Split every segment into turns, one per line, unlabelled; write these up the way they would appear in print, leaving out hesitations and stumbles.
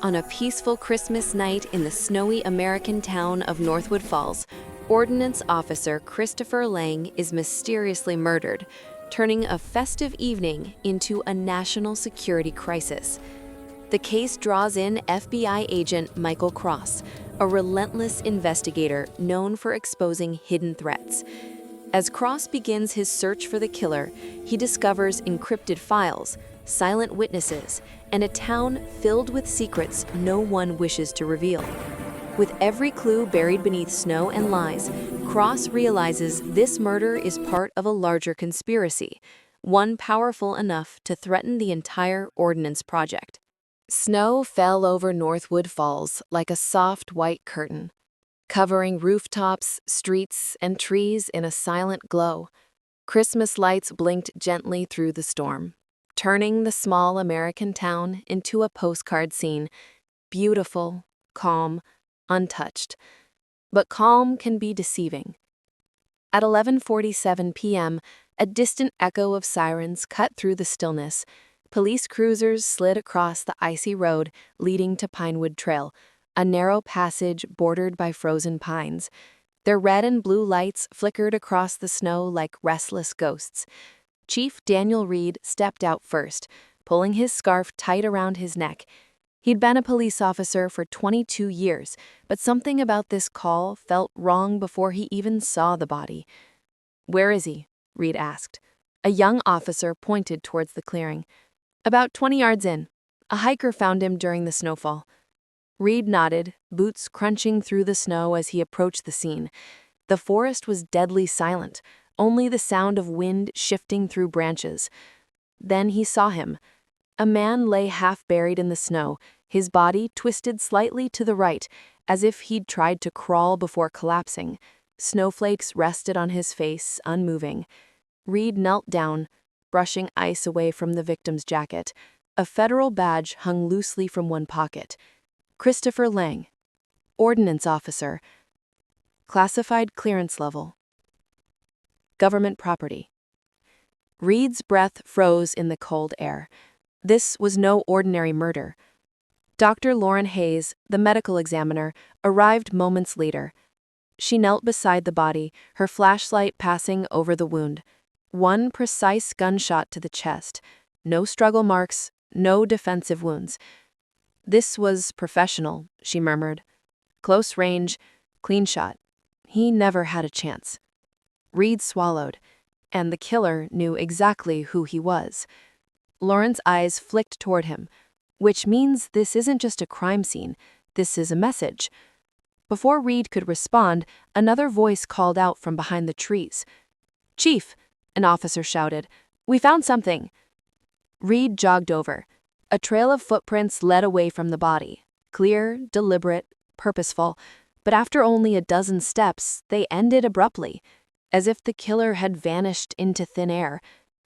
On a peaceful Christmas night in the snowy American town of Northwood Falls, Ordnance Officer Christopher Lang is mysteriously murdered, turning a festive evening into a national security crisis. The case draws in FBI agent Michael Cross, a relentless investigator known for exposing hidden threats. As Cross begins his search for the killer, he discovers encrypted files, silent witnesses, and a town filled with secrets no one wishes to reveal. With every clue buried beneath snow and lies, Cross realizes this murder is part of a larger conspiracy, one powerful enough to threaten the entire Ordnance Project. Snow fell over Northwood Falls like a soft white curtain, covering rooftops, streets, and trees in a silent glow. Christmas lights blinked gently through the storm, turning the small American town into a postcard scene, beautiful, calm, untouched. But calm can be deceiving. At 11:47 p.m., a distant echo of sirens cut through the stillness. Police cruisers slid across the icy road leading to Pinewood Trail, a narrow passage bordered by frozen pines. Their red and blue lights flickered across the snow like restless ghosts. Chief Daniel Reed stepped out first, pulling his scarf tight around his neck. He'd been a police officer for 22 years, but something about this call felt wrong before he even saw the body. "Where is he?" Reed asked. A young officer pointed towards the clearing. "About 20 yards in. A hiker found him during the snowfall." Reed nodded, boots crunching through the snow as he approached the scene. The forest was deadly silent, only the sound of wind shifting through branches. Then he saw him. A man lay half buried in the snow, his body twisted slightly to the right, as if he'd tried to crawl before collapsing. Snowflakes rested on his face, unmoving. Reed knelt down, brushing ice away from the victim's jacket. A federal badge hung loosely from one pocket. Christopher Lang, Ordnance Officer. Classified clearance level. Government property. Reed's breath froze in the cold air. This was no ordinary murder. Dr. Lauren Hayes, the medical examiner, arrived moments later. She knelt beside the body, her flashlight passing over the wound. One precise gunshot to the chest. No struggle marks, no defensive wounds. "This was professional," she murmured. "Close range, clean shot. He never had a chance." Reed swallowed, and the killer knew exactly who he was. Lauren's eyes flicked toward him, which means this isn't just a crime scene, this is a message. Before Reed could respond, another voice called out from behind the trees. "Chief," an officer shouted, "we found something." Reed jogged over. A trail of footprints led away from the body, clear, deliberate, purposeful, but after only a dozen steps, they ended abruptly, as if the killer had vanished into thin air.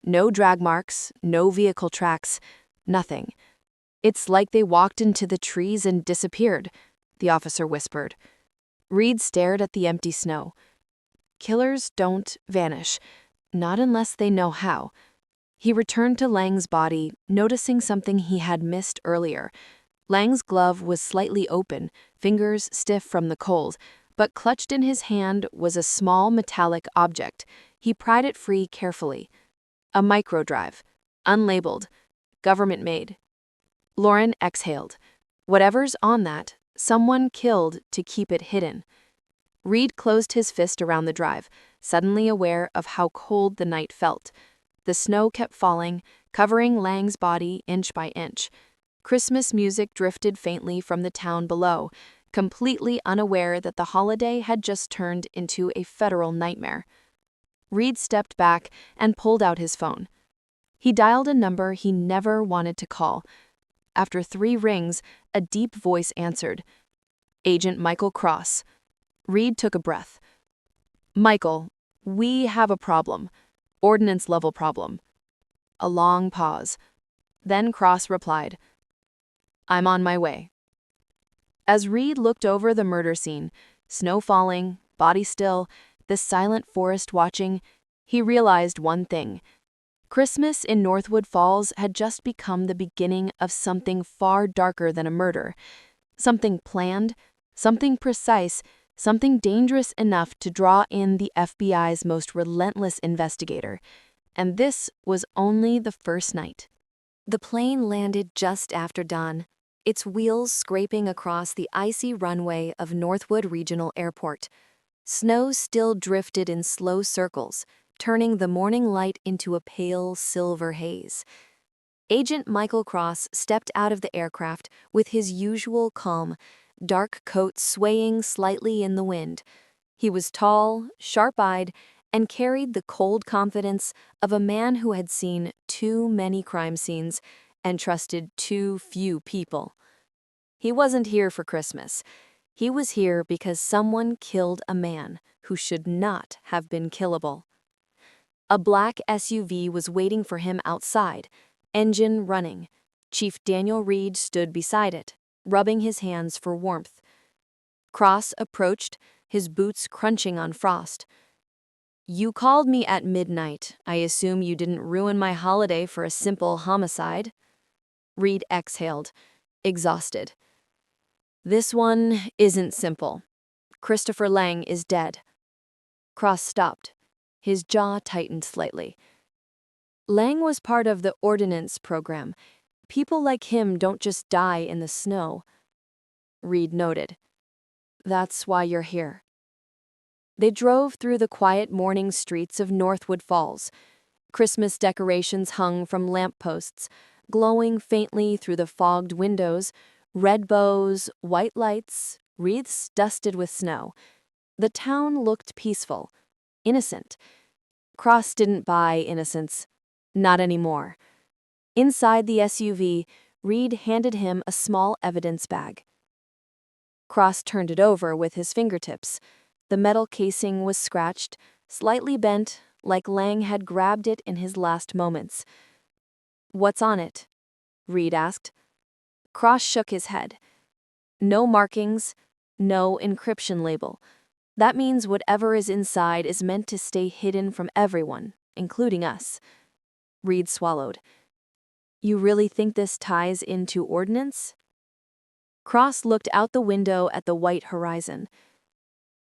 No drag marks, no vehicle tracks, nothing. "It's like they walked into the trees and disappeared," the officer whispered. Reed stared at the empty snow. Killers don't vanish, not unless they know how. He returned to Lang's body, noticing something he had missed earlier. Lang's glove was slightly open, fingers stiff from the cold, but clutched in his hand was a small metallic object. He pried it free carefully. A microdrive, unlabeled, government-made. Lauren exhaled. Whatever's on that, someone killed to keep it hidden. Reed closed his fist around the drive, suddenly aware of how cold the night felt. The snow kept falling, covering Lang's body inch by inch. Christmas music drifted faintly from the town below, completely unaware that the holiday had just turned into a federal nightmare. Reed stepped back and pulled out his phone. He dialed a number he never wanted to call. After 3 rings, a deep voice answered. "Agent Michael Cross." Reed took a breath. "Michael, we have a problem. Ordnance-level problem." A long pause. Then Cross replied, "I'm on my way." As Reed looked over the murder scene, snow falling, body still, the silent forest watching, he realized one thing. Christmas in Northwood Falls had just become the beginning of something far darker than a murder. Something planned, something precise, something dangerous enough to draw in the FBI's most relentless investigator. And this was only the first night. The plane landed just after dawn, its wheels scraping across the icy runway of Northwood Regional Airport. Snow still drifted in slow circles, turning the morning light into a pale silver haze. Agent Michael Cross stepped out of the aircraft with his usual calm, dark coat swaying slightly in the wind. He was tall, sharp-eyed, and carried the cold confidence of a man who had seen too many crime scenes and trusted too few people. He wasn't here for Christmas. He was here because someone killed a man who should not have been killable. A black SUV was waiting for him outside, engine running. Chief Daniel Reed stood beside it, rubbing his hands for warmth. Cross approached, his boots crunching on frost. "You called me at midnight. I assume you didn't ruin my holiday for a simple homicide." Reed exhaled, exhausted. "This one isn't simple. Christopher Lang is dead." Cross stopped. His jaw tightened slightly. Lang was part of the ordnance program. People like him don't just die in the snow. Reed noted. "That's why you're here." They drove through the quiet morning streets of Northwood Falls. Christmas decorations hung from lampposts, glowing faintly through the fogged windows, red bows, white lights, wreaths dusted with snow. The town looked peaceful, innocent. Cross didn't buy innocence. Not anymore. Inside the SUV, Reed handed him a small evidence bag. Cross turned it over with his fingertips. The metal casing was scratched, slightly bent, like Lang had grabbed it in his last moments. "What's on it?" Reed asked. Cross shook his head. "No markings, no encryption label. That means whatever is inside is meant to stay hidden from everyone, including us." Reed swallowed. "You really think this ties into ordnance?" Cross looked out the window at the white horizon.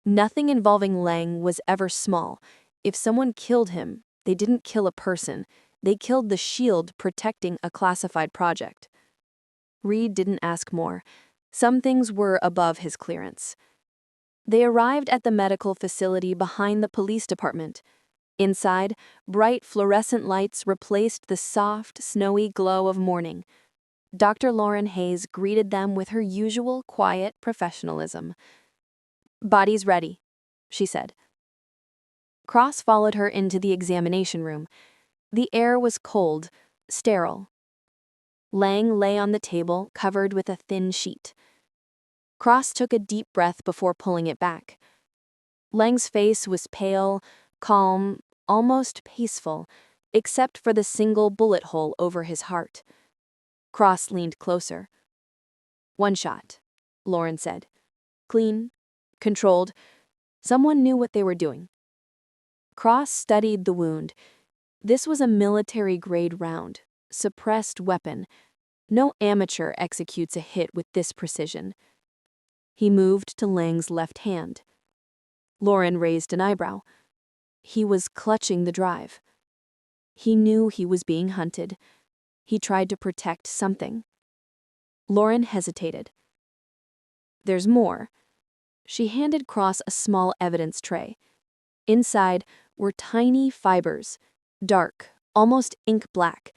Nothing involving Lang was ever small. If someone killed him, they didn't kill a person. They killed the shield protecting a classified project. Reed didn't ask more. Some things were above his clearance. They arrived at the medical facility behind the police department. Inside, bright fluorescent lights replaced the soft, snowy glow of morning. Dr. Lauren Hayes greeted them with her usual quiet professionalism. "Body's ready," she said. Cross followed her into the examination room. The air was cold, sterile. Lang lay on the table, covered with a thin sheet. Cross took a deep breath before pulling it back. Lang's face was pale, calm, almost peaceful, except for the single bullet hole over his heart. Cross leaned closer. "One shot," Lauren said. "Clean, controlled. Someone knew what they were doing." Cross studied the wound. This was a military-grade round, suppressed weapon. No amateur executes a hit with this precision. He moved to Lang's left hand. Lauren raised an eyebrow. He was clutching the drive. He knew he was being hunted. He tried to protect something. Lauren hesitated. "There's more." She handed Cross a small evidence tray. Inside were tiny fibers, dark, almost ink black,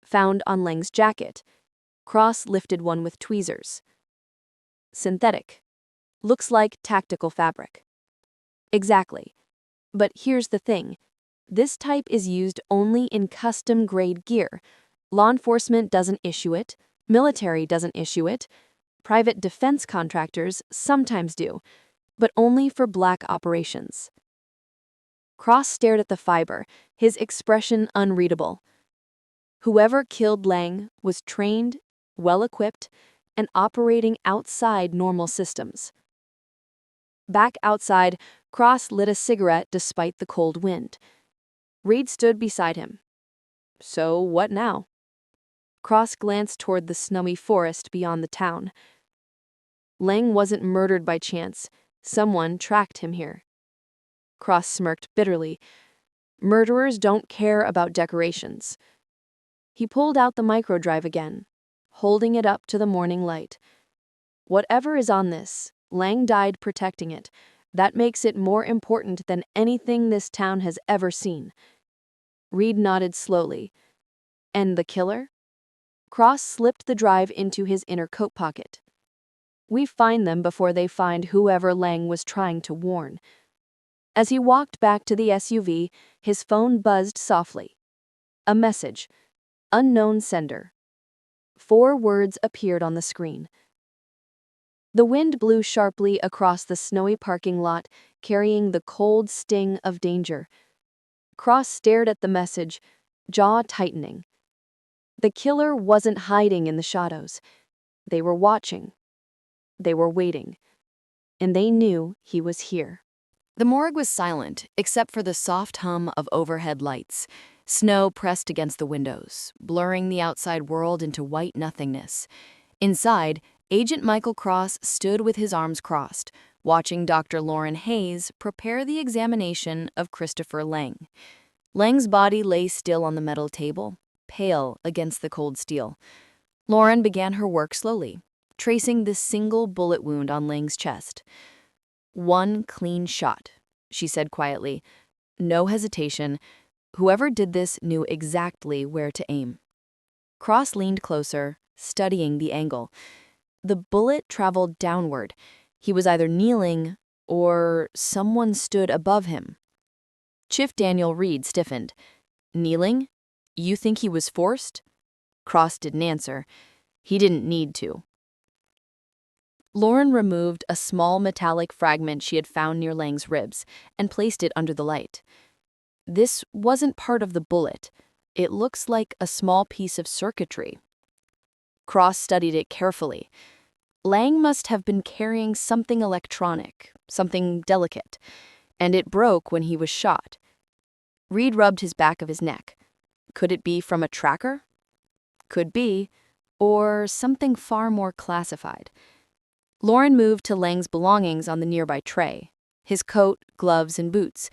found on Lang's jacket. Cross lifted one with tweezers. "Synthetic. Looks like tactical fabric." "Exactly. But here's the thing. This type is used only in custom-grade gear. Law enforcement doesn't issue it. Military doesn't issue it. Private defense contractors sometimes do, but only for black operations." Cross stared at the fiber, his expression unreadable. Whoever killed Lang was trained, well-equipped, and operating outside normal systems. Back outside, Cross lit a cigarette despite the cold wind. Reed stood beside him. So what now? Cross glanced toward the snowy forest beyond the town. Lang wasn't murdered by chance. Someone tracked him here. Cross smirked bitterly. Murderers don't care about decorations. He pulled out the microdrive again, holding it up to the morning light. Whatever is on this, Lang died protecting it. That makes it more important than anything this town has ever seen. Reed nodded slowly. And the killer? Cross slipped the drive into his inner coat pocket. We find them before they find whoever Lang was trying to warn. As he walked back to the SUV, his phone buzzed softly. A message. Unknown sender. 4 words appeared on the screen. The wind blew sharply across the snowy parking lot, carrying the cold sting of danger. Cross stared at the message, jaw tightening. The killer wasn't hiding in the shadows. They were watching. They were waiting. And they knew he was here. The morgue was silent, except for the soft hum of overhead lights. Snow pressed against the windows, blurring the outside world into white nothingness. Inside, Agent Michael Cross stood with his arms crossed, watching Dr. Lauren Hayes prepare the examination of Christopher Lang. Lang's body lay still on the metal table, pale against the cold steel. Lauren began her work slowly, tracing the single bullet wound on Lang's chest. "One clean shot," she said quietly. "No hesitation. Whoever did this knew exactly where to aim." Cross leaned closer, studying the angle. The bullet traveled downward. He was either kneeling or someone stood above him. Chief Daniel Reed stiffened. "Kneeling? You think he was forced?" Cross didn't answer. He didn't need to. Lauren removed a small metallic fragment she had found near Lang's ribs and placed it under the light. "This wasn't part of the bullet. It looks like a small piece of circuitry." Cross studied it carefully. Lang must have been carrying something electronic, something delicate, and it broke when he was shot. Reed rubbed his back of his neck. Could it be from a tracker? Could be, or something far more classified. Lauren moved to Lang's belongings on the nearby tray, his coat, gloves, and boots.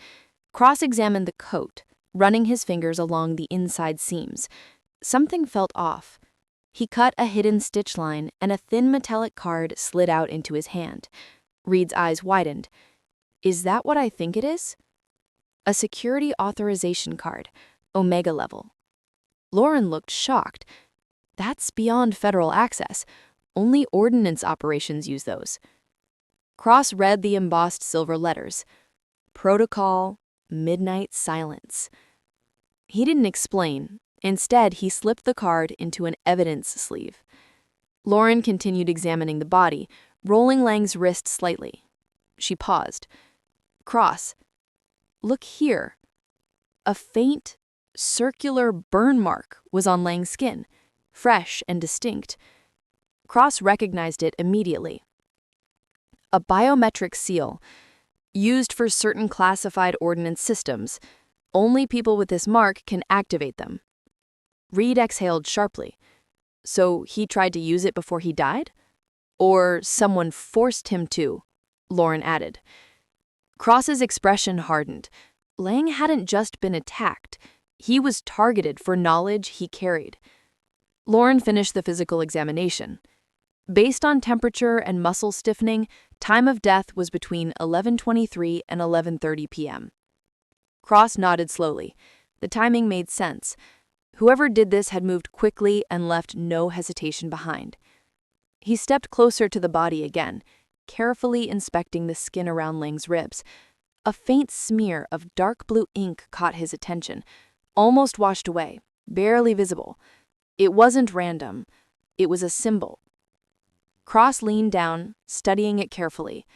Cross examined the coat, running his fingers along the inside seams. Something felt off. He cut a hidden stitch line, and a thin metallic card slid out into his hand. Reed's eyes widened. "Is that what I think it is?" "A security authorization card, Omega level." Lauren looked shocked. "That's beyond federal access. Only ordnance operations use those." Cross read the embossed silver letters. Protocol, Midnight Silence. He didn't explain. Instead, he slipped the card into an evidence sleeve. Lauren continued examining the body, rolling Lang's wrist slightly. She paused. "Cross, look here." A faint, circular burn mark was on Lang's skin, fresh and distinct. Cross recognized it immediately. A biometric seal, used for certain classified ordnance systems. Only people with this mark can activate them. Reed exhaled sharply. So he tried to use it before he died? Or someone forced him to, Lauren added. Cross's expression hardened. Lang hadn't just been attacked. He was targeted for knowledge he carried. Lauren finished the physical examination. Based on temperature and muscle stiffening, time of death was between 11:23 and 11:30 p.m. Cross nodded slowly. The timing made sense. Whoever did this had moved quickly and left no hesitation behind. He stepped closer to the body again, carefully inspecting the skin around Lang's ribs. A faint smear of dark blue ink caught his attention, almost washed away, barely visible. It wasn't random. It was a symbol. Cross leaned down, studying it carefully.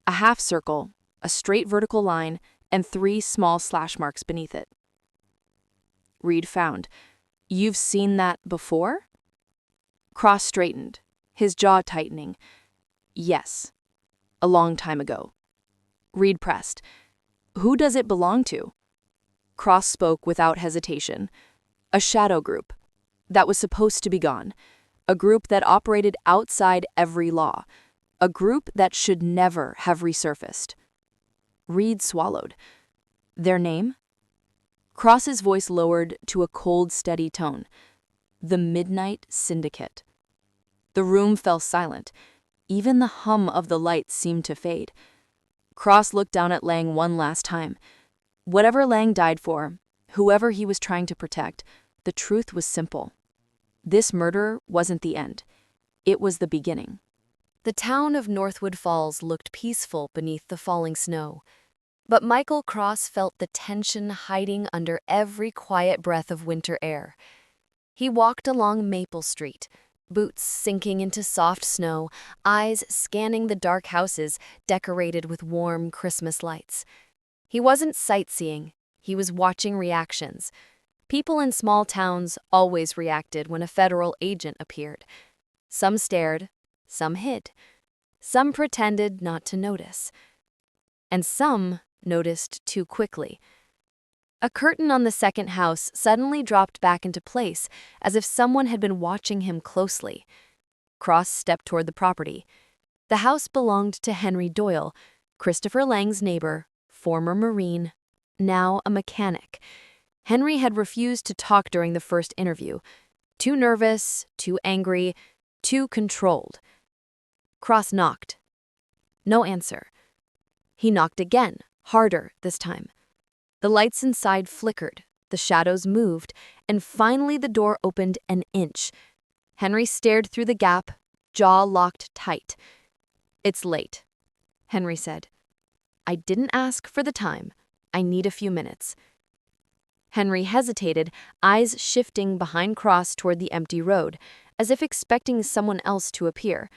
A half circle, a straight vertical line, and 3 small slash marks beneath it. Reed frowned. "You've seen that before?" Cross straightened, his jaw tightening. "Yes, a long time ago." Reed pressed. "Who does it belong to?" Cross spoke without hesitation. A shadow group that was supposed to be gone. A group that operated outside every law. A group that should never have resurfaced. Reed swallowed. Their name? Cross's voice lowered to a cold, steady tone. The Midnight Syndicate. The room fell silent. Even the hum of the lights seemed to fade. Cross looked down at Lang one last time. Whatever Lang died for, whoever he was trying to protect, the truth was simple. This murder wasn't the end. It was the beginning. The town of Northwood Falls looked peaceful beneath the falling snow. But Michael Cross felt the tension hiding under every quiet breath of winter air. He walked along Maple Street, boots sinking into soft snow, eyes scanning the dark houses decorated with warm Christmas lights. He wasn't sightseeing, he was watching reactions. People in small towns always reacted when a federal agent appeared. Some stared, some hid, some pretended not to notice. And some noticed too quickly. A curtain on the second house suddenly dropped back into place, as if someone had been watching him closely. Cross stepped toward the property. The house belonged to Henry Doyle, Christopher Lang's neighbor, former Marine, now a mechanic. Henry had refused to talk during the first interview. Too nervous, too angry, too controlled. Cross knocked. No answer. He knocked again, harder this time. The lights inside flickered, the shadows moved, and finally the door opened an inch. Henry stared through the gap, jaw locked tight. "It's late," Henry said. "I didn't ask for the time. I need a few minutes." Henry hesitated, eyes shifting behind Cross toward the empty road, as if expecting someone else to appear.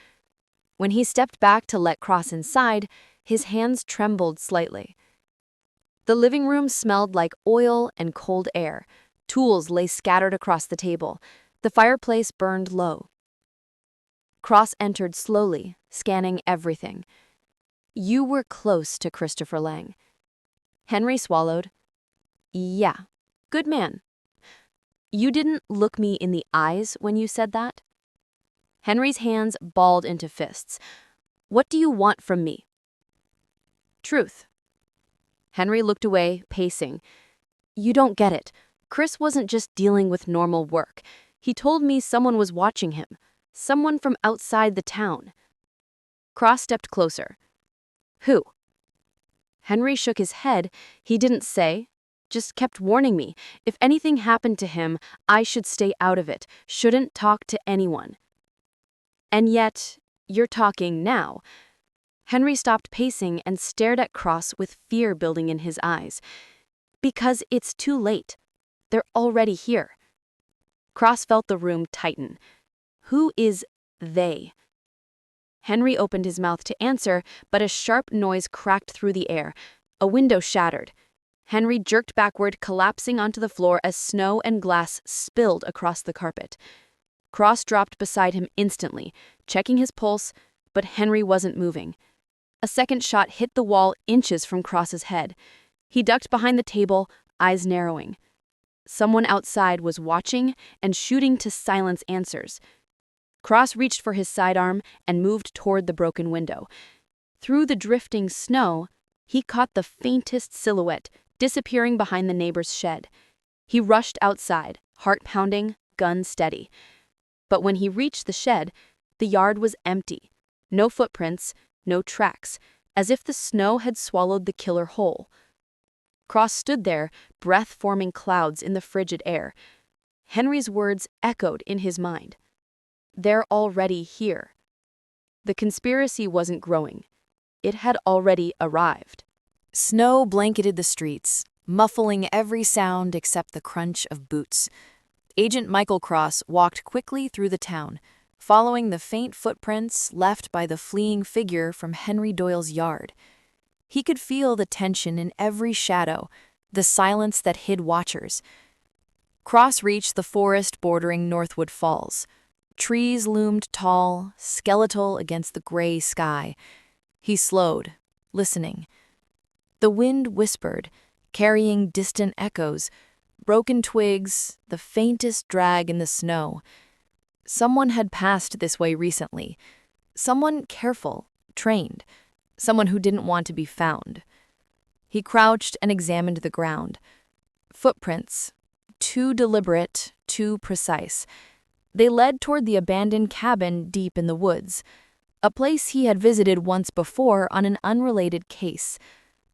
When he stepped back to let Cross inside, his hands trembled slightly. The living room smelled like oil and cold air. Tools lay scattered across the table. The fireplace burned low. Cross entered slowly, scanning everything. "You were close to Christopher Lang." Henry swallowed. "Yeah, good man." "You didn't look me in the eyes when you said that?" Henry's hands balled into fists. "What do you want from me?" "Truth." Henry looked away, pacing. "You don't get it. Chris wasn't just dealing with normal work. He told me someone was watching him. Someone from outside the town." Cross stepped closer. "Who?" Henry shook his head. He didn't say, just kept warning me. If anything happened to him, I should stay out of it, shouldn't talk to anyone. "And yet, you're talking now." Henry stopped pacing and stared at Cross with fear building in his eyes. "Because it's too late. They're already here." Cross felt the room tighten. Who is they? Henry opened his mouth to answer, but a sharp noise cracked through the air. A window shattered. Henry jerked backward, collapsing onto the floor as snow and glass spilled across the carpet. Cross dropped beside him instantly, checking his pulse, but Henry wasn't moving. A second shot hit the wall inches from Cross's head. He ducked behind the table, eyes narrowing. Someone outside was watching and shooting to silence answers. Cross reached for his sidearm and moved toward the broken window. Through the drifting snow, he caught the faintest silhouette disappearing behind the neighbor's shed. He rushed outside, heart pounding, gun steady. But when he reached the shed, the yard was empty. No footprints, no tracks, as if the snow had swallowed the killer whole. Cross stood there, breath forming clouds in the frigid air. Henry's words echoed in his mind. They're already here. The conspiracy wasn't growing. It had already arrived. Snow blanketed the streets, muffling every sound except the crunch of boots. Agent Michael Cross walked quickly through the town, following the faint footprints left by the fleeing figure from Henry Doyle's yard. He could feel the tension in every shadow, the silence that hid watchers. Cross reached the forest bordering Northwood Falls. Trees loomed tall, skeletal against the gray sky. He slowed, listening. The wind whispered, carrying distant echoes,
broken twigs, the faintest drag in the snow. Someone had passed this way recently. Someone careful, trained. Someone who didn't want to be found. He crouched and examined the ground. Footprints. Too deliberate, too precise. They led toward the abandoned cabin deep in the woods, a place he had visited once before on an unrelated case,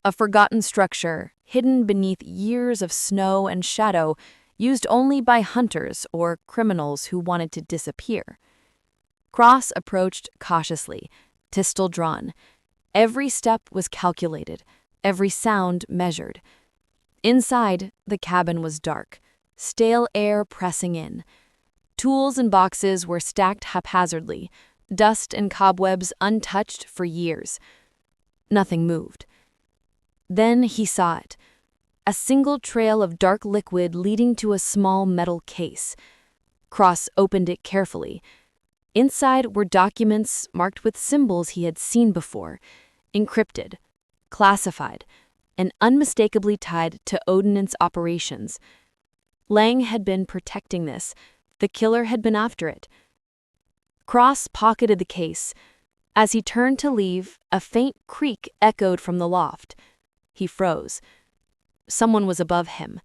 a forgotten structure hidden beneath years of snow and shadow used only by hunters or criminals who wanted to disappear. Cross approached cautiously, pistol drawn. Every step was calculated, every sound measured. Inside, the cabin was dark, stale air pressing in. Tools and boxes were stacked haphazardly, dust and cobwebs untouched for years. Nothing moved. Then he saw it. A single trail of dark liquid leading to a small metal case. Cross opened it carefully. Inside were documents marked with symbols he had seen before, encrypted, classified, and unmistakably tied to Odinant's operations. Lang had been protecting this. The killer had been after it. Cross pocketed the case. As he turned to leave, a faint creak echoed from the loft. He froze. Someone was above him.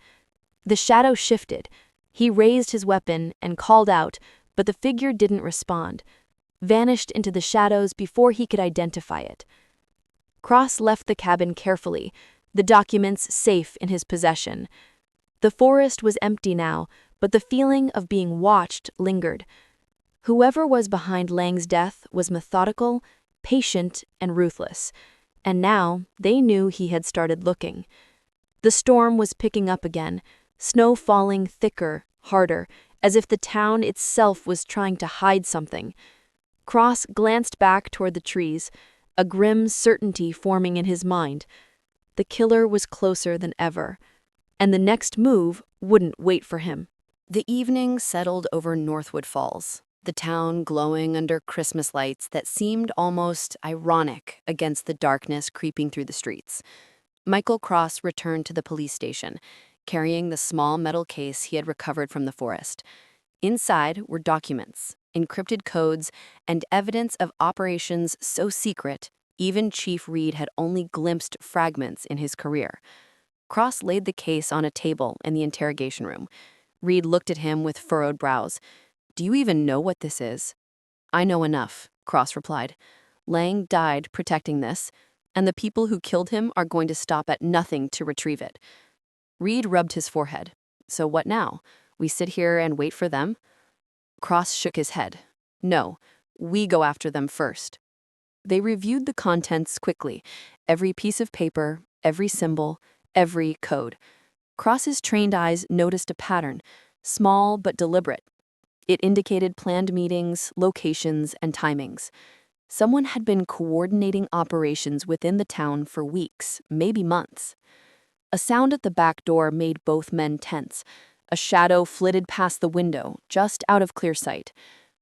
The shadow shifted. He raised his weapon and called out, but the figure didn't respond, vanished into the shadows before he could identify it. Cross left the cabin carefully, the documents safe in his possession. The forest was empty now, but the feeling of being watched lingered. Whoever was behind Lang's death was methodical, patient, and ruthless, and now they knew he had started looking. The storm was picking up again, snow falling thicker, harder, as if the town itself was trying to hide something. Cross glanced back toward the trees, a grim certainty forming in his mind. The killer was closer than ever, and the next move wouldn't wait for him.
The evening settled over Northwood Falls, the town glowing under Christmas lights that seemed almost ironic against the darkness creeping through the streets. Michael Cross returned to the police station, carrying the small metal case he had recovered from the forest. Inside were documents, encrypted codes, and evidence of operations so secret, even Chief Reed had only glimpsed fragments in his career. Cross laid the case on a table in the interrogation room. Reed looked at him with furrowed brows. "Do you even know what this is?" "I know enough," Cross replied. "Lang died protecting this, and the people who killed him are going to stop at nothing to retrieve it." Reed rubbed his forehead. "So what now? We sit here and wait for them?" Cross shook his head. "No, we go after them first." They reviewed the contents quickly, every piece of paper, every symbol, every code. Cross's trained eyes noticed a pattern, small but deliberate. It indicated planned meetings, locations, and timings. Someone had been coordinating operations within the town for weeks, maybe months. A sound at the back door made both men tense. A shadow flitted past the window, just out of clear sight.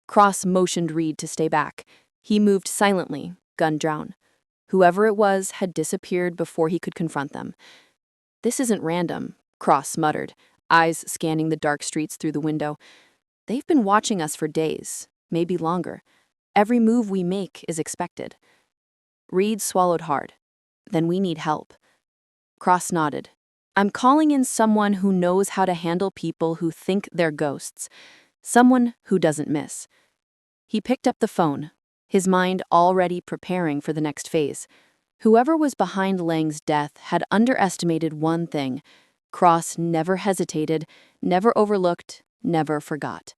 Cross motioned Reed to stay back. He moved silently, gun drawn. Whoever it was had disappeared before he could confront them. "This isn't random," Cross muttered, eyes scanning the dark streets through the window. "They've been watching us for days, maybe longer. Every move we make is expected." Reed swallowed hard. "Then we need help." Cross nodded. "I'm calling in someone who knows how to handle people who think they're ghosts. Someone who doesn't miss." He picked up the phone, his mind already preparing for the next phase. Whoever was behind Lang's death had underestimated one thing. Cross never hesitated, never overlooked, never forgot.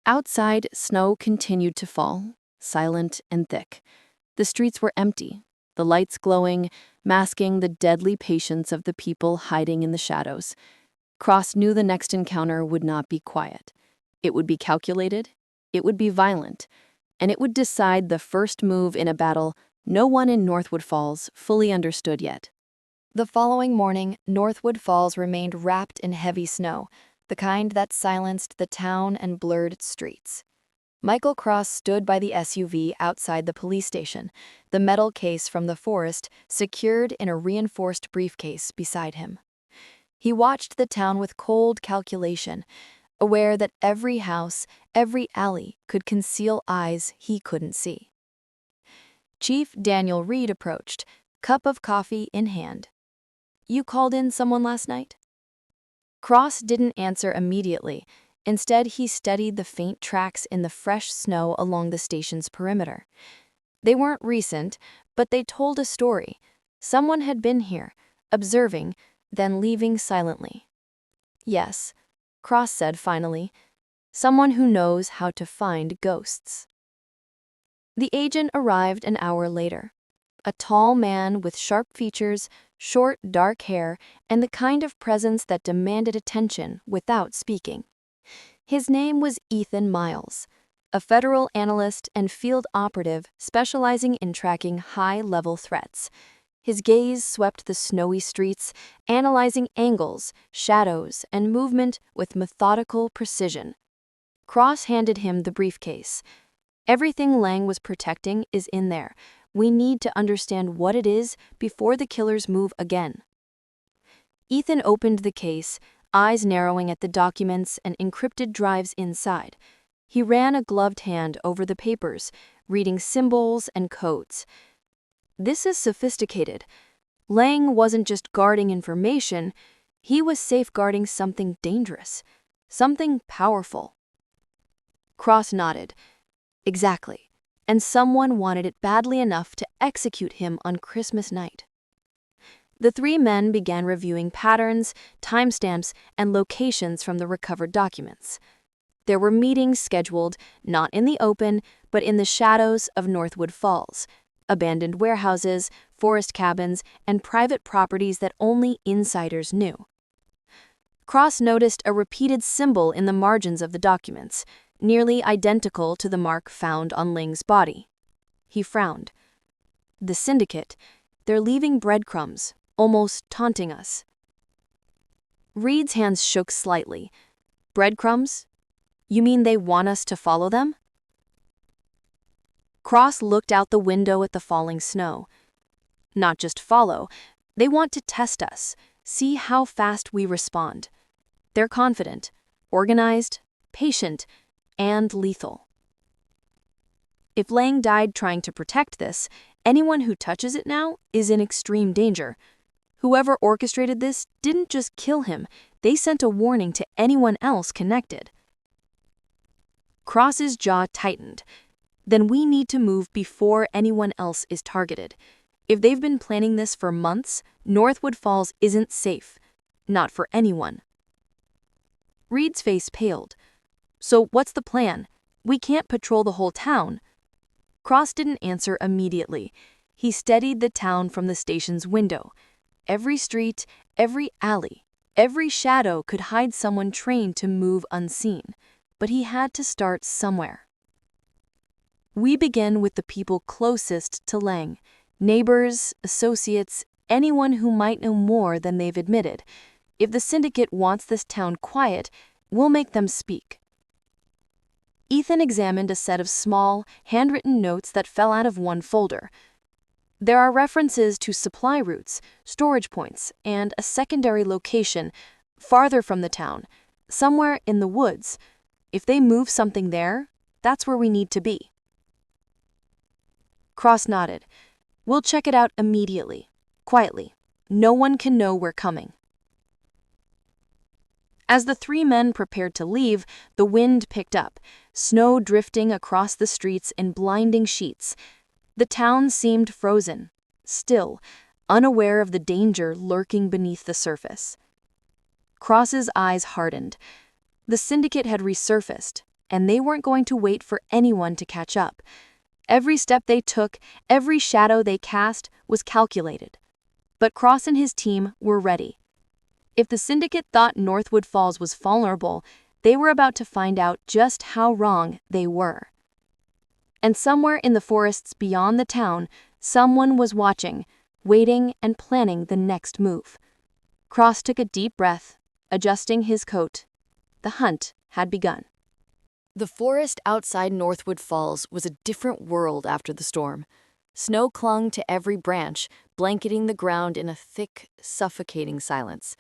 Outside, snow continued to fall, silent and thick. The streets were empty, the lights glowing, masking the deadly patience of the people hiding in the shadows. Cross knew the next encounter would not be quiet. It would be calculated, it would be violent, and it would decide the first move in a battle no one in Northwood Falls fully understood yet. The following morning, Northwood Falls remained wrapped in heavy snow, the kind that silenced the town and blurred its streets. Michael Cross stood by the SUV outside the police station, the metal case from the forest secured in a reinforced briefcase beside him.
He watched the town with cold calculation, aware that every house, every alley could conceal eyes he couldn't see. Chief Daniel Reed approached, cup of coffee in hand. "You called in someone last night?" Cross didn't answer immediately. Instead, he studied the faint tracks in the fresh snow along the station's perimeter. They weren't recent, but they told a story. Someone had been here, observing, then leaving silently. "Yes," Cross said finally. "Someone who knows how to find ghosts." The agent arrived an hour later. A tall man with sharp features, short, dark hair, and the kind of presence that demanded attention without speaking. His name was Ethan Miles, a federal analyst and field operative specializing in tracking high-level threats. His gaze swept the snowy streets, analyzing angles, shadows, and movement with methodical precision. Cross handed him the briefcase. "Everything Lang was protecting is in there. We need to understand what it is before the killers move again." Ethan opened the case, eyes narrowing at the documents and encrypted drives inside. He ran a gloved hand over the papers, reading symbols and codes. "This is sophisticated. Lang wasn't just guarding information, he was safeguarding something dangerous, something powerful." Cross nodded. "Exactly. And someone wanted it badly enough to execute him on Christmas night." The three men began reviewing patterns, timestamps, and locations from the recovered documents. There were meetings scheduled, not in the open, but in the shadows of Northwood Falls, abandoned warehouses, forest cabins, and private properties that only insiders knew. Cross noticed a repeated symbol in the margins of the documents, nearly identical to the mark found on Ling's body. He frowned. "The Syndicate. They're leaving breadcrumbs, almost taunting us." Reed's hands shook slightly. "Breadcrumbs? You mean they want us to follow them?" Cross looked out the window at the falling snow. "Not just follow. They want to test us, see how fast we respond. They're confident, organized, patient, and lethal. If Lang died trying to protect this, anyone who touches it now is in extreme danger. Whoever orchestrated this didn't just kill him, they sent a warning to anyone else connected." Cross's jaw tightened. "Then we need to move before anyone else is targeted. If they've been planning this for months, Northwood Falls isn't safe. Not for anyone." Reed's face paled. "So what's the plan? We can't patrol the whole town." Cross didn't answer immediately. He studied the town from the station's window. Every street, every alley, every shadow could hide someone trained to move unseen. But he had to start somewhere. "We begin with the people closest to Lang, neighbors, associates, anyone who might know more than they've admitted. If the Syndicate wants this town quiet, we'll make them speak." Ethan examined a set of small, handwritten notes that fell out of one folder. "There are references to supply routes, storage points, and a secondary location, farther from the town, somewhere in the woods. If they move something there, that's where we need to be." Cross nodded. "We'll check it out immediately, quietly. No one can know we're coming." As the three men prepared to leave, the wind picked up, snow drifting across the streets in blinding sheets. The town seemed frozen, still, unaware of the danger lurking beneath the surface. Cross's eyes hardened. The Syndicate had resurfaced, and they weren't going to wait for anyone to catch up. Every step they took, every shadow they cast, was calculated. But Cross and his team were ready. If the Syndicate thought Northwood Falls was vulnerable, they were about to find out just how wrong they were. And somewhere in the forests beyond the town, someone was watching, waiting and planning the next move. Cross took a deep breath, adjusting his coat. The hunt had begun. The forest outside Northwood Falls was a different world after the storm. Snow clung to every branch, blanketing the ground in a thick, suffocating silence.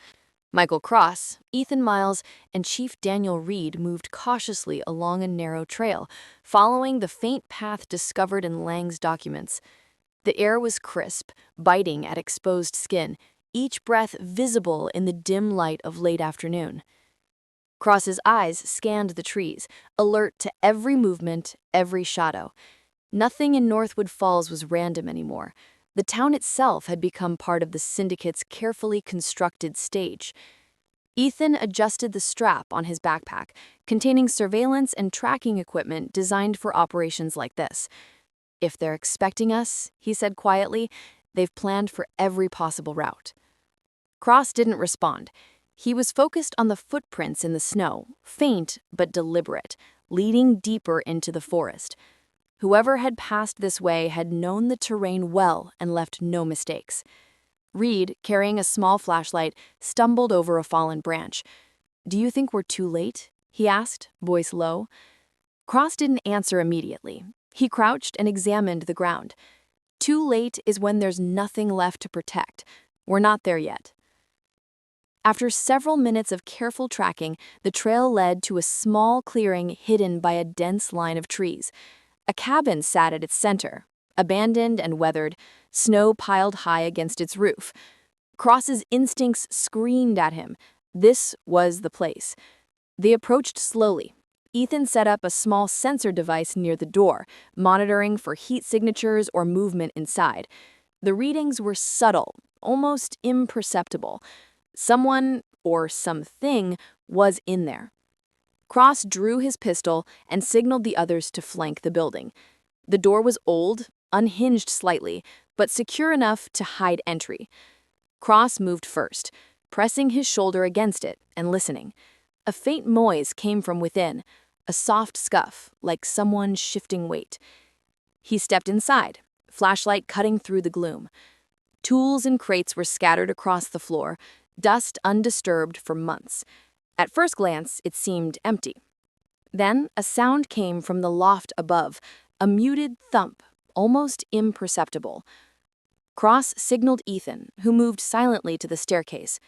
Michael Cross, Ethan Miles, and Chief Daniel Reed moved cautiously along a narrow trail, following the faint path discovered in Lang's documents. The air was crisp, biting at exposed skin, each breath visible in the dim light of late afternoon. Cross's eyes scanned the trees, alert to every movement, every shadow. Nothing in Northwood Falls was random anymore. The town itself had become part of the Syndicate's carefully constructed stage. Ethan adjusted the strap on his backpack, containing surveillance and tracking equipment designed for operations like this. "If they're expecting us," he said quietly, "they've planned for every possible route." Cross didn't respond. He was focused on the footprints in the snow, faint but deliberate, leading deeper into the forest. Whoever had passed this way had known the terrain well and left no mistakes. Reed, carrying a small flashlight, stumbled over a fallen branch. "Do you think we're too late?" he asked, voice low. Cross didn't answer immediately. He crouched and examined the ground. Too late is when there's nothing left to protect. We're not there yet. After several minutes of careful tracking, the trail led to a small clearing hidden by a dense line of trees. A cabin sat at its center, abandoned and weathered, snow piled high against its roof. Cross's instincts screamed at him. This was the place. They approached slowly. Ethan set up a small sensor device near the door, monitoring for heat signatures or movement inside. The readings were subtle, almost imperceptible. Someone, or something, was in there. Cross drew his pistol and signaled the others to flank the building. The door was old, unhinged slightly, but secure enough to hide entry. Cross moved first, pressing his shoulder against it and listening. A faint noise came from within, a soft scuff, like someone shifting weight. He stepped inside, flashlight cutting through the gloom. Tools and crates were scattered across the floor, dust undisturbed for months. At first glance, it seemed empty. Then a sound came from the loft above, a muted thump, almost imperceptible. Cross signaled Ethan, who moved silently to the staircase.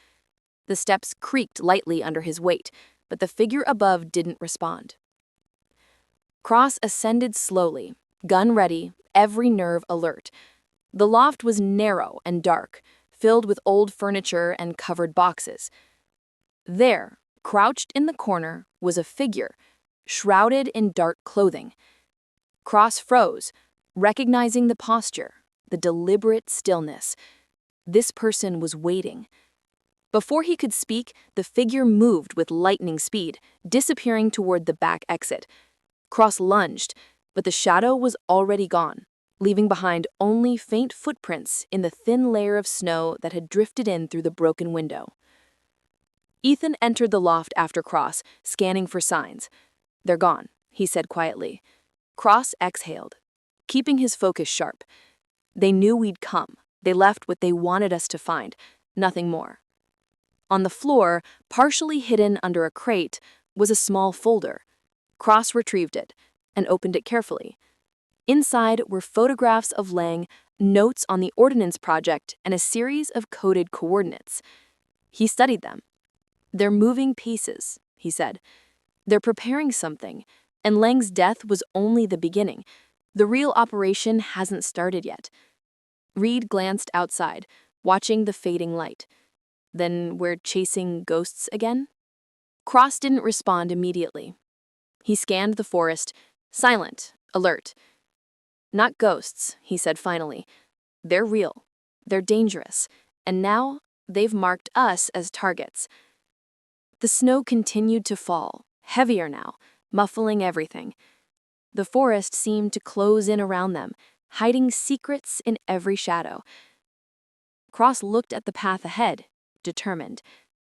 The steps creaked lightly under his weight, but the figure above didn't respond. Cross ascended slowly, gun ready, every nerve alert. The loft was narrow and dark, filled with old furniture and covered boxes. There, crouched in the corner, was a figure, shrouded in dark clothing. Cross froze, recognizing the posture, the deliberate stillness. This person was waiting. Before he could speak, the figure moved with lightning speed, disappearing toward the back exit. Cross lunged, but the shadow was already gone, leaving behind only faint footprints in the thin layer of snow that had drifted in through the broken window. Ethan entered the loft after Cross, scanning for signs. "They're gone," he said quietly. Cross exhaled, keeping his focus sharp. "They knew we'd come. They left what they wanted us to find, nothing more." On the floor, partially hidden under a crate, was a small folder. Cross retrieved it and opened it carefully. Inside were photographs of Lang, notes on the Ordnance Project, and a series of coded coordinates. He studied them. "They're moving pieces," he said. "They're preparing something, and Lang's death was only the beginning. The real operation hasn't started yet." Reed glanced outside, watching the fading light. "Then we're chasing ghosts again?" Cross didn't respond immediately. He scanned the forest, silent, alert. "Not ghosts," he said finally. "They're real. They're dangerous. And now they've marked us as targets." The snow continued to fall, heavier now, muffling everything. The forest seemed to close in around them, hiding secrets in every shadow. Cross looked at the path ahead, determined.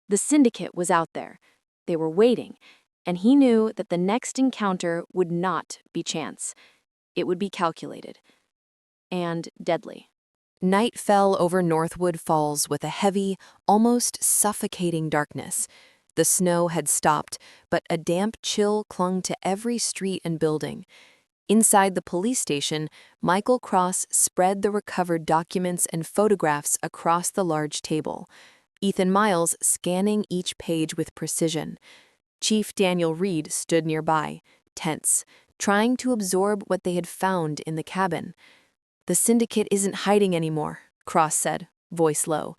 The Syndicate was out there. They were waiting, and he knew that the next encounter would not be chance. It would be calculated. And deadly. Night fell over Northwood Falls with a heavy, almost suffocating darkness. The snow had stopped, but a damp chill clung to every street and building. Inside the police station, Michael Cross spread the recovered documents and photographs across the large table. Ethan Miles scanning each page with precision. Chief Daniel Reed stood nearby, tense, trying to absorb what they had found in the cabin. "The Syndicate isn't hiding anymore," Cross said, voice low.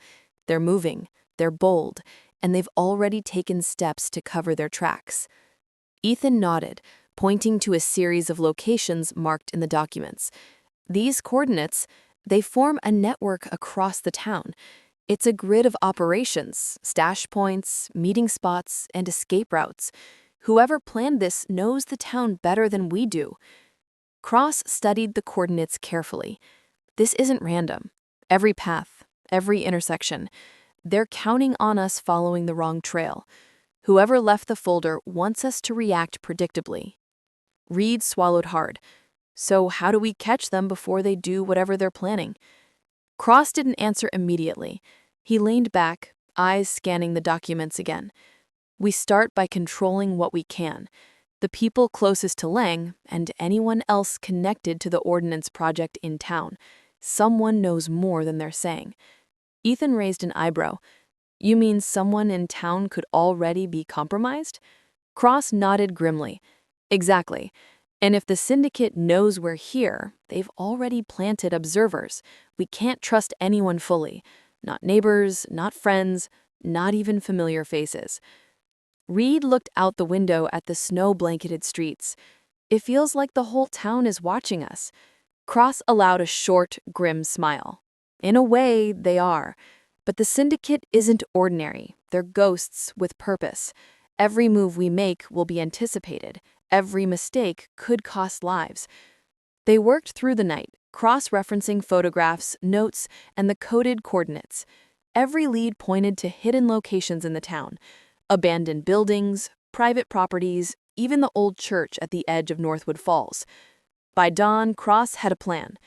"They're moving, they're bold, and they've already taken steps to cover their tracks." Ethan nodded, pointing to a series of locations marked in the documents. These coordinates, they form a network across the town. It's a grid of operations, stash points, meeting spots, and escape routes. Whoever planned this knows the town better than we do. Cross studied the coordinates carefully. This isn't random. Every path, every intersection. They're counting on us following the wrong trail. Whoever left the folder wants us to react predictably. Reed swallowed hard. "So how do we catch them before they do whatever they're planning?" Cross didn't answer immediately. He leaned back, eyes scanning the documents again. "We start by controlling what we can. The people closest to Lang and anyone else connected to the ordnance project in town. Someone knows more than they're saying." Ethan raised an eyebrow. "You mean someone in town could already be compromised?" Cross nodded grimly. "Exactly. And if the Syndicate knows we're here, they've already planted observers. We can't trust anyone fully. Not neighbors, not friends, not even familiar faces." Reed looked out the window at the snow-blanketed streets. "It feels like the whole town is watching us." Cross allowed a short, grim smile. "In a way, they are. But the Syndicate isn't ordinary. They're ghosts with purpose. Every move we make will be anticipated. Every mistake could cost lives." They worked through the night, cross-referencing photographs, notes, and the coded coordinates. Every lead pointed to hidden locations in the town. Abandoned buildings, private properties, even the old church at the edge of Northwood Falls. By dawn, Cross had a plan.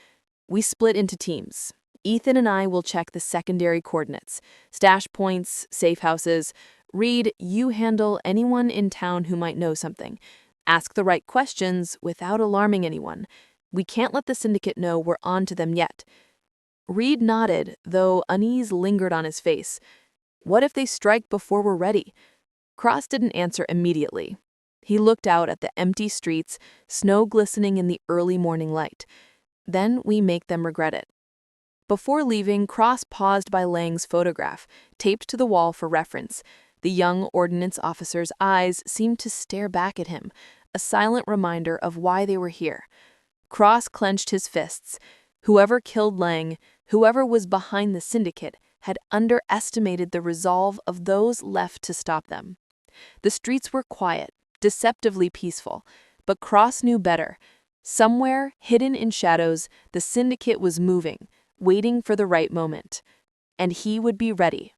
"We split into teams. Ethan and I will check the secondary coordinates, stash points, safe houses. Reed, you handle anyone in town who might know something. Ask the right questions without alarming anyone. We can't let the Syndicate know we're on to them yet." Reed nodded, though unease lingered on his face. "What if they strike before we're ready?" Cross didn't answer immediately. He looked out at the empty streets, snow glistening in the early morning light. "Then we make them regret it." Before leaving, Cross paused by Lang's photograph, taped to the wall for reference. The young ordnance officer's eyes seemed to stare back at him, a silent reminder of why they were here. Cross clenched his fists. Whoever killed Lang, whoever was behind the Syndicate, had underestimated the resolve of those left to stop them. The streets were quiet, deceptively peaceful, but Cross knew better. Somewhere, hidden in shadows, the Syndicate was moving, waiting for the right moment. And he would be ready.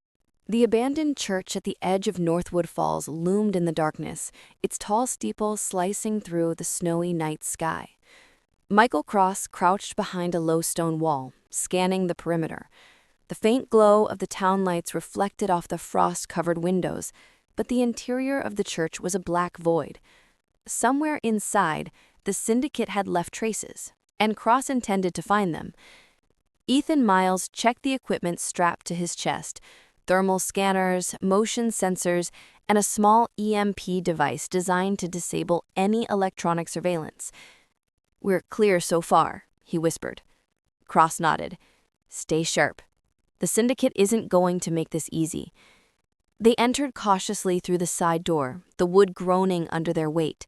The abandoned church at the edge of Northwood Falls loomed in the darkness, its tall steeple slicing through the snowy night sky. Michael Cross crouched behind a low stone wall, scanning the perimeter. The faint glow of the town lights reflected off the frost-covered windows, but the interior of the church was a black void. Somewhere inside, the Syndicate had left traces, and Cross intended to find them. Ethan Miles checked the equipment strapped to his chest: thermal scanners, motion sensors, and a small EMP device designed to disable any electronic surveillance. "We're clear so far," he whispered. Cross nodded. "Stay sharp. The Syndicate isn't going to make this easy." They entered cautiously through the side door, the wood groaning under their weight.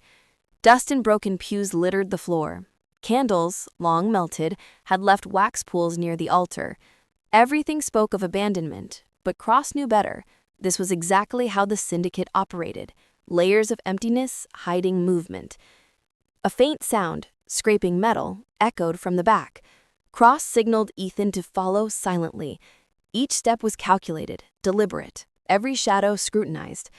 Dust and broken pews littered the floor. Candles, long melted, had left wax pools near the altar. Everything spoke of abandonment, but Cross knew better. This was exactly how the Syndicate operated: layers of emptiness hiding movement. A faint sound, scraping metal, echoed from the back. Cross signaled Ethan to follow silently. Each step was calculated, deliberate, every shadow scrutinized.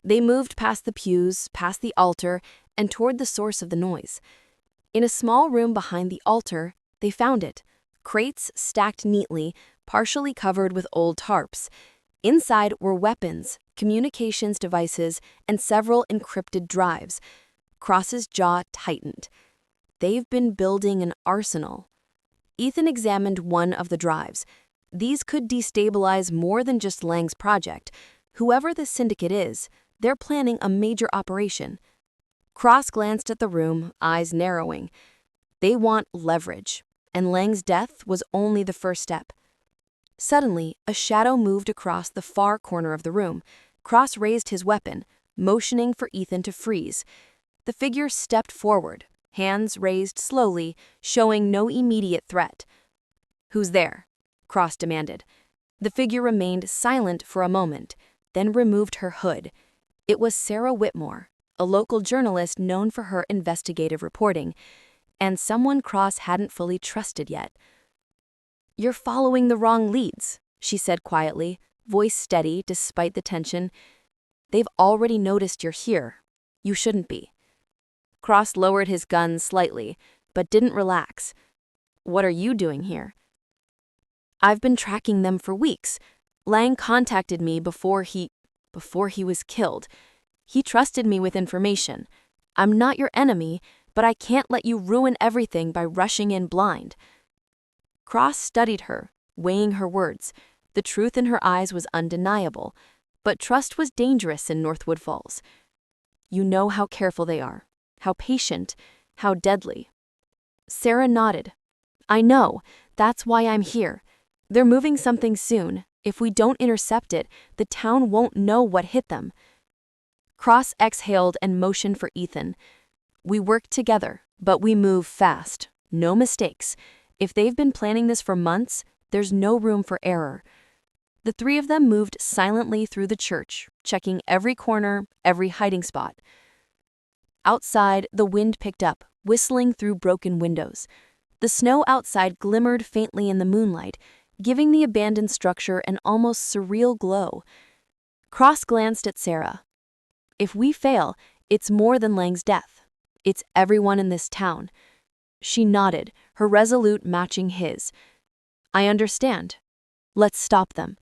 They moved past the pews, past the altar, and toward the source of the noise. In a small room behind the altar, they found it: crates stacked neatly, partially covered with old tarps. Inside were weapons, communications devices, and several encrypted drives. Cross's jaw tightened. They've been building an arsenal. Ethan examined one of the drives.
These could destabilize more than just Lang's project. Whoever the Syndicate is, they're planning a major operation. Cross glanced at the room, eyes narrowing. They want leverage, and Lang's death was only the first step. Suddenly, a shadow moved across the far corner of the room. Cross raised his weapon, motioning for Ethan to freeze. The figure stepped forward, hands raised slowly, showing no immediate threat. "Who's there?" Cross demanded. The figure remained silent for a moment, then removed her hood. It was Sarah Whitmore, a local journalist known for her investigative reporting, and someone Cross hadn't fully trusted yet. "You're following the wrong leads," she said quietly, voice steady despite the tension. "They've already noticed you're here. You shouldn't be." Cross lowered his gun slightly, but didn't relax. "What are you doing here?" "I've been tracking them for weeks. Lang contacted me before he was killed. He trusted me with information. I'm not your enemy, but I can't let you ruin everything by rushing in blind." Cross studied her, weighing her words. The truth in her eyes was undeniable, but trust was dangerous in Northwood Falls. "You know how careful they are, how patient, how deadly." Sarah nodded. "I know. That's why I'm here. They're moving something soon. If we don't intercept it, the town won't know what hit them." Cross exhaled and motioned for Ethan. "We work together, but we move fast. No mistakes. If they've been planning this for months, there's no room for error." The three of them moved silently through the church, checking every corner, every hiding spot. Outside, the wind picked up, whistling through broken windows. The snow outside glimmered faintly in the moonlight, giving the abandoned structure an almost surreal glow. Cross glanced at Sarah. "If we fail, it's more than Lang's death. It's everyone in this town." She nodded, her resolute matching his. "I understand. Let's stop them."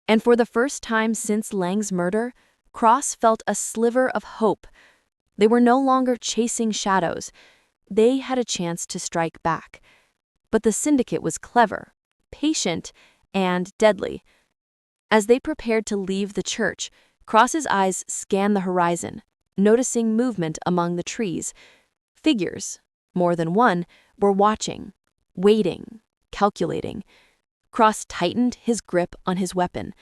And for the first time since Lang's murder, Cross felt a sliver of hope. They were no longer chasing shadows. They had a chance to strike back. But the Syndicate was clever, patient, and deadly. As they prepared to leave the church, Cross's eyes scanned the horizon, noticing movement among the trees. Figures, more than one, were watching, waiting, calculating. Cross tightened his grip on his weapon.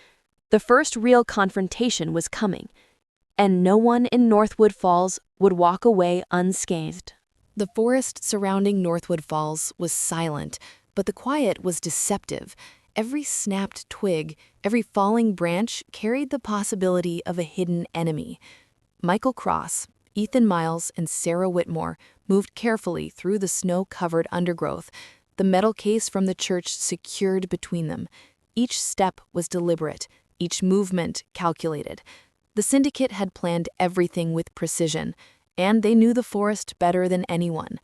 The first real confrontation was coming, and no one in Northwood Falls would walk away unscathed. The forest surrounding Northwood Falls was silent, but the quiet was deceptive. Every snapped twig, every falling branch carried the possibility of a hidden enemy. Michael Cross, Ethan Miles, and Sarah Whitmore moved carefully through the snow-covered undergrowth, the metal case from the church secured between them. Each step was deliberate, each movement calculated. The Syndicate had planned everything with precision, and they knew the forest better than anyone.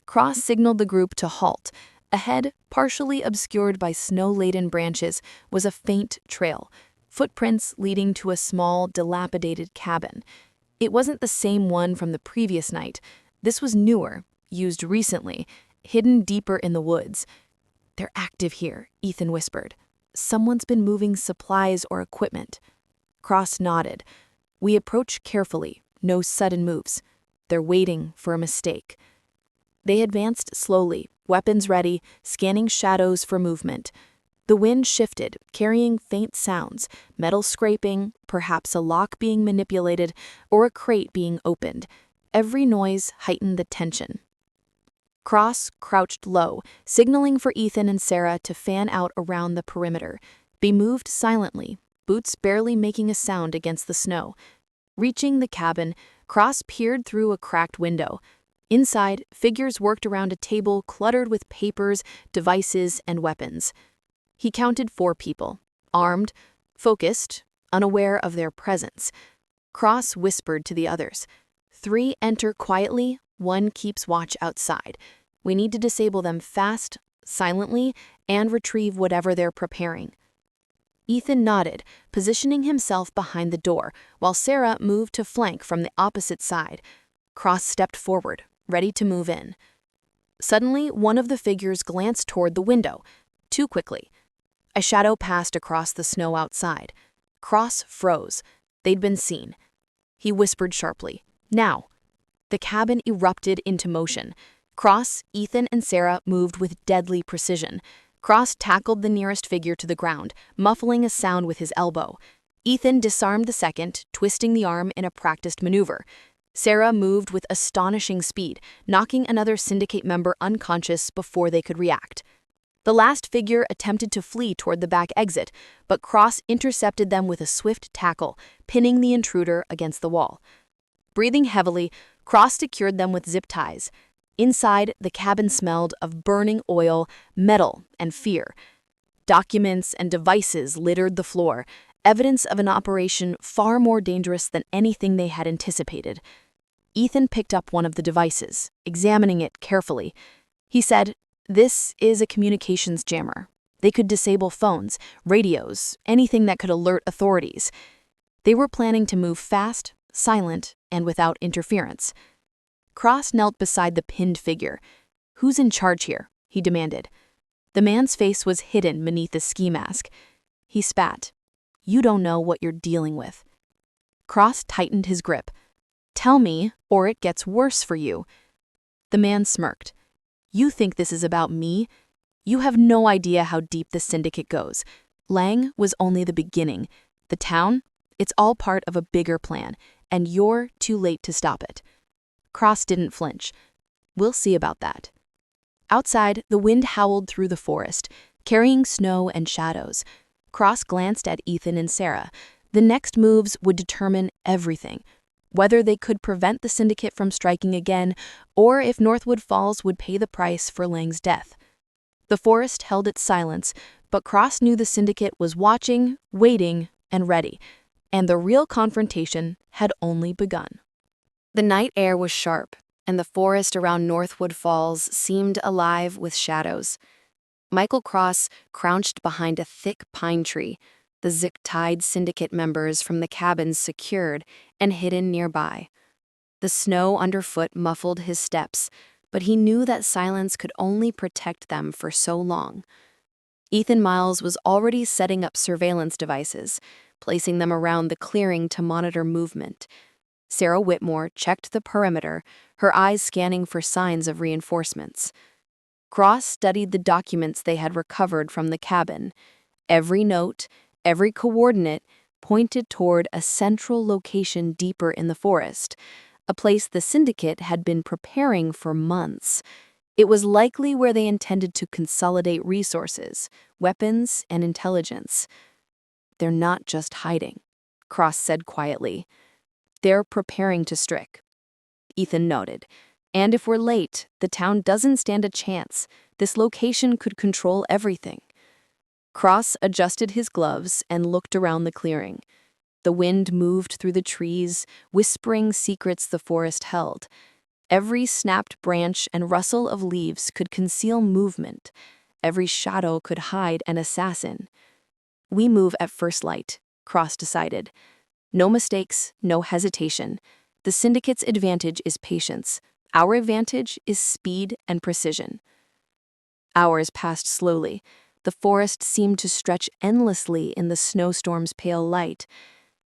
Cross signaled the group to halt. Ahead, partially obscured by snow-laden branches, was a faint trail, footprints leading to a small, dilapidated cabin. It wasn't the same one from the previous night. This was newer, used recently, hidden deeper in the woods. "They're active here," Ethan whispered. "Someone's been moving supplies or equipment." Cross nodded. "We approach carefully, no sudden moves. They're waiting for a mistake." They advanced slowly, weapons ready, scanning shadows for movement. The wind shifted, carrying faint sounds, metal scraping, perhaps a lock being manipulated, or a crate being opened. Every noise heightened the tension. Cross crouched low, signaling for Ethan and Sarah to fan out around the perimeter. They moved silently, boots barely making a sound against the snow. Reaching the cabin, Cross peered through a cracked window. Inside, figures worked around a table cluttered with papers, devices, and weapons. He counted 4 people, armed, focused, unaware of their presence. Cross whispered to the others. 3 enter quietly, 1 keeps watch outside. We need to disable them fast, silently, and retrieve whatever they're preparing." Ethan nodded, positioning himself behind the door, while Sarah moved to flank from the opposite side. Cross stepped forward, ready to move in. Suddenly, one of the figures glanced toward the window, too quickly. A shadow passed across the snow outside. Cross froze. They'd been seen. He whispered sharply, "Now." The cabin erupted into motion. Cross, Ethan, and Sarah moved with deadly precision. Cross tackled the nearest figure to the ground, muffling a sound with his elbow. Ethan disarmed the second, twisting the arm in a practiced maneuver. Sarah moved with astonishing speed, knocking another Syndicate member unconscious before they could react. The last figure attempted to flee toward the back exit, but Cross intercepted them with a swift tackle, pinning the intruder against the wall. Breathing heavily, Cross secured them with zip ties. Inside, the cabin smelled of burning oil, metal, and fear. Documents and devices littered the floor, evidence of an operation far more dangerous than anything they had anticipated. Ethan picked up one of the devices, examining it carefully. He said, "This is a communications jammer. They could disable phones, radios, anything that could alert authorities." They were planning to move fast, silent, and without interference. Cross knelt beside the pinned figure. "Who's in charge here?" he demanded. The man's face was hidden beneath a ski mask. He spat. "You don't know what you're dealing with." Cross tightened his grip. "Tell me, or it gets worse for you." The man smirked. "You think this is about me? You have no idea how deep the Syndicate goes. Lang was only the beginning. The town? It's all part of a bigger plan, and you're too late to stop it." Cross didn't flinch. "We'll see about that." Outside, the wind howled through the forest, carrying snow and shadows. Cross glanced at Ethan and Sarah. The next moves would determine everything. Whether they could prevent the Syndicate from striking again, or if Northwood Falls would pay the price for Lang's death. The forest held its silence, but Cross knew the Syndicate was watching, waiting, and ready, and the real confrontation had only begun. The night air was sharp, and the forest around Northwood Falls seemed alive with shadows. Michael Cross crouched behind a thick pine tree, the zip-tied Syndicate members from the cabins secured and hidden nearby. The snow underfoot muffled his steps, but he knew that silence could only protect them for so long. Ethan Miles was already setting up surveillance devices, placing them around the clearing to monitor movement. Sarah Whitmore checked the perimeter, her eyes scanning for signs of reinforcements. Cross studied the documents they had recovered from the cabin. Every note, every coordinate pointed toward a central location deeper in the forest, a place the Syndicate had been preparing for months. It was likely where they intended to consolidate resources, weapons, and intelligence. "They're not just hiding," Cross said quietly. "They're preparing to strike." Ethan nodded. "And if we're late, the town doesn't stand a chance. This location could control everything." Cross adjusted his gloves and looked around the clearing. The wind moved through the trees, whispering secrets the forest held. Every snapped branch and rustle of leaves could conceal movement. Every shadow could hide an assassin. "We move at first light," Cross decided. "No mistakes, no hesitation. The Syndicate's advantage is patience. Our advantage is speed and precision." Hours passed slowly. The forest seemed to stretch endlessly in the snowstorm's pale light.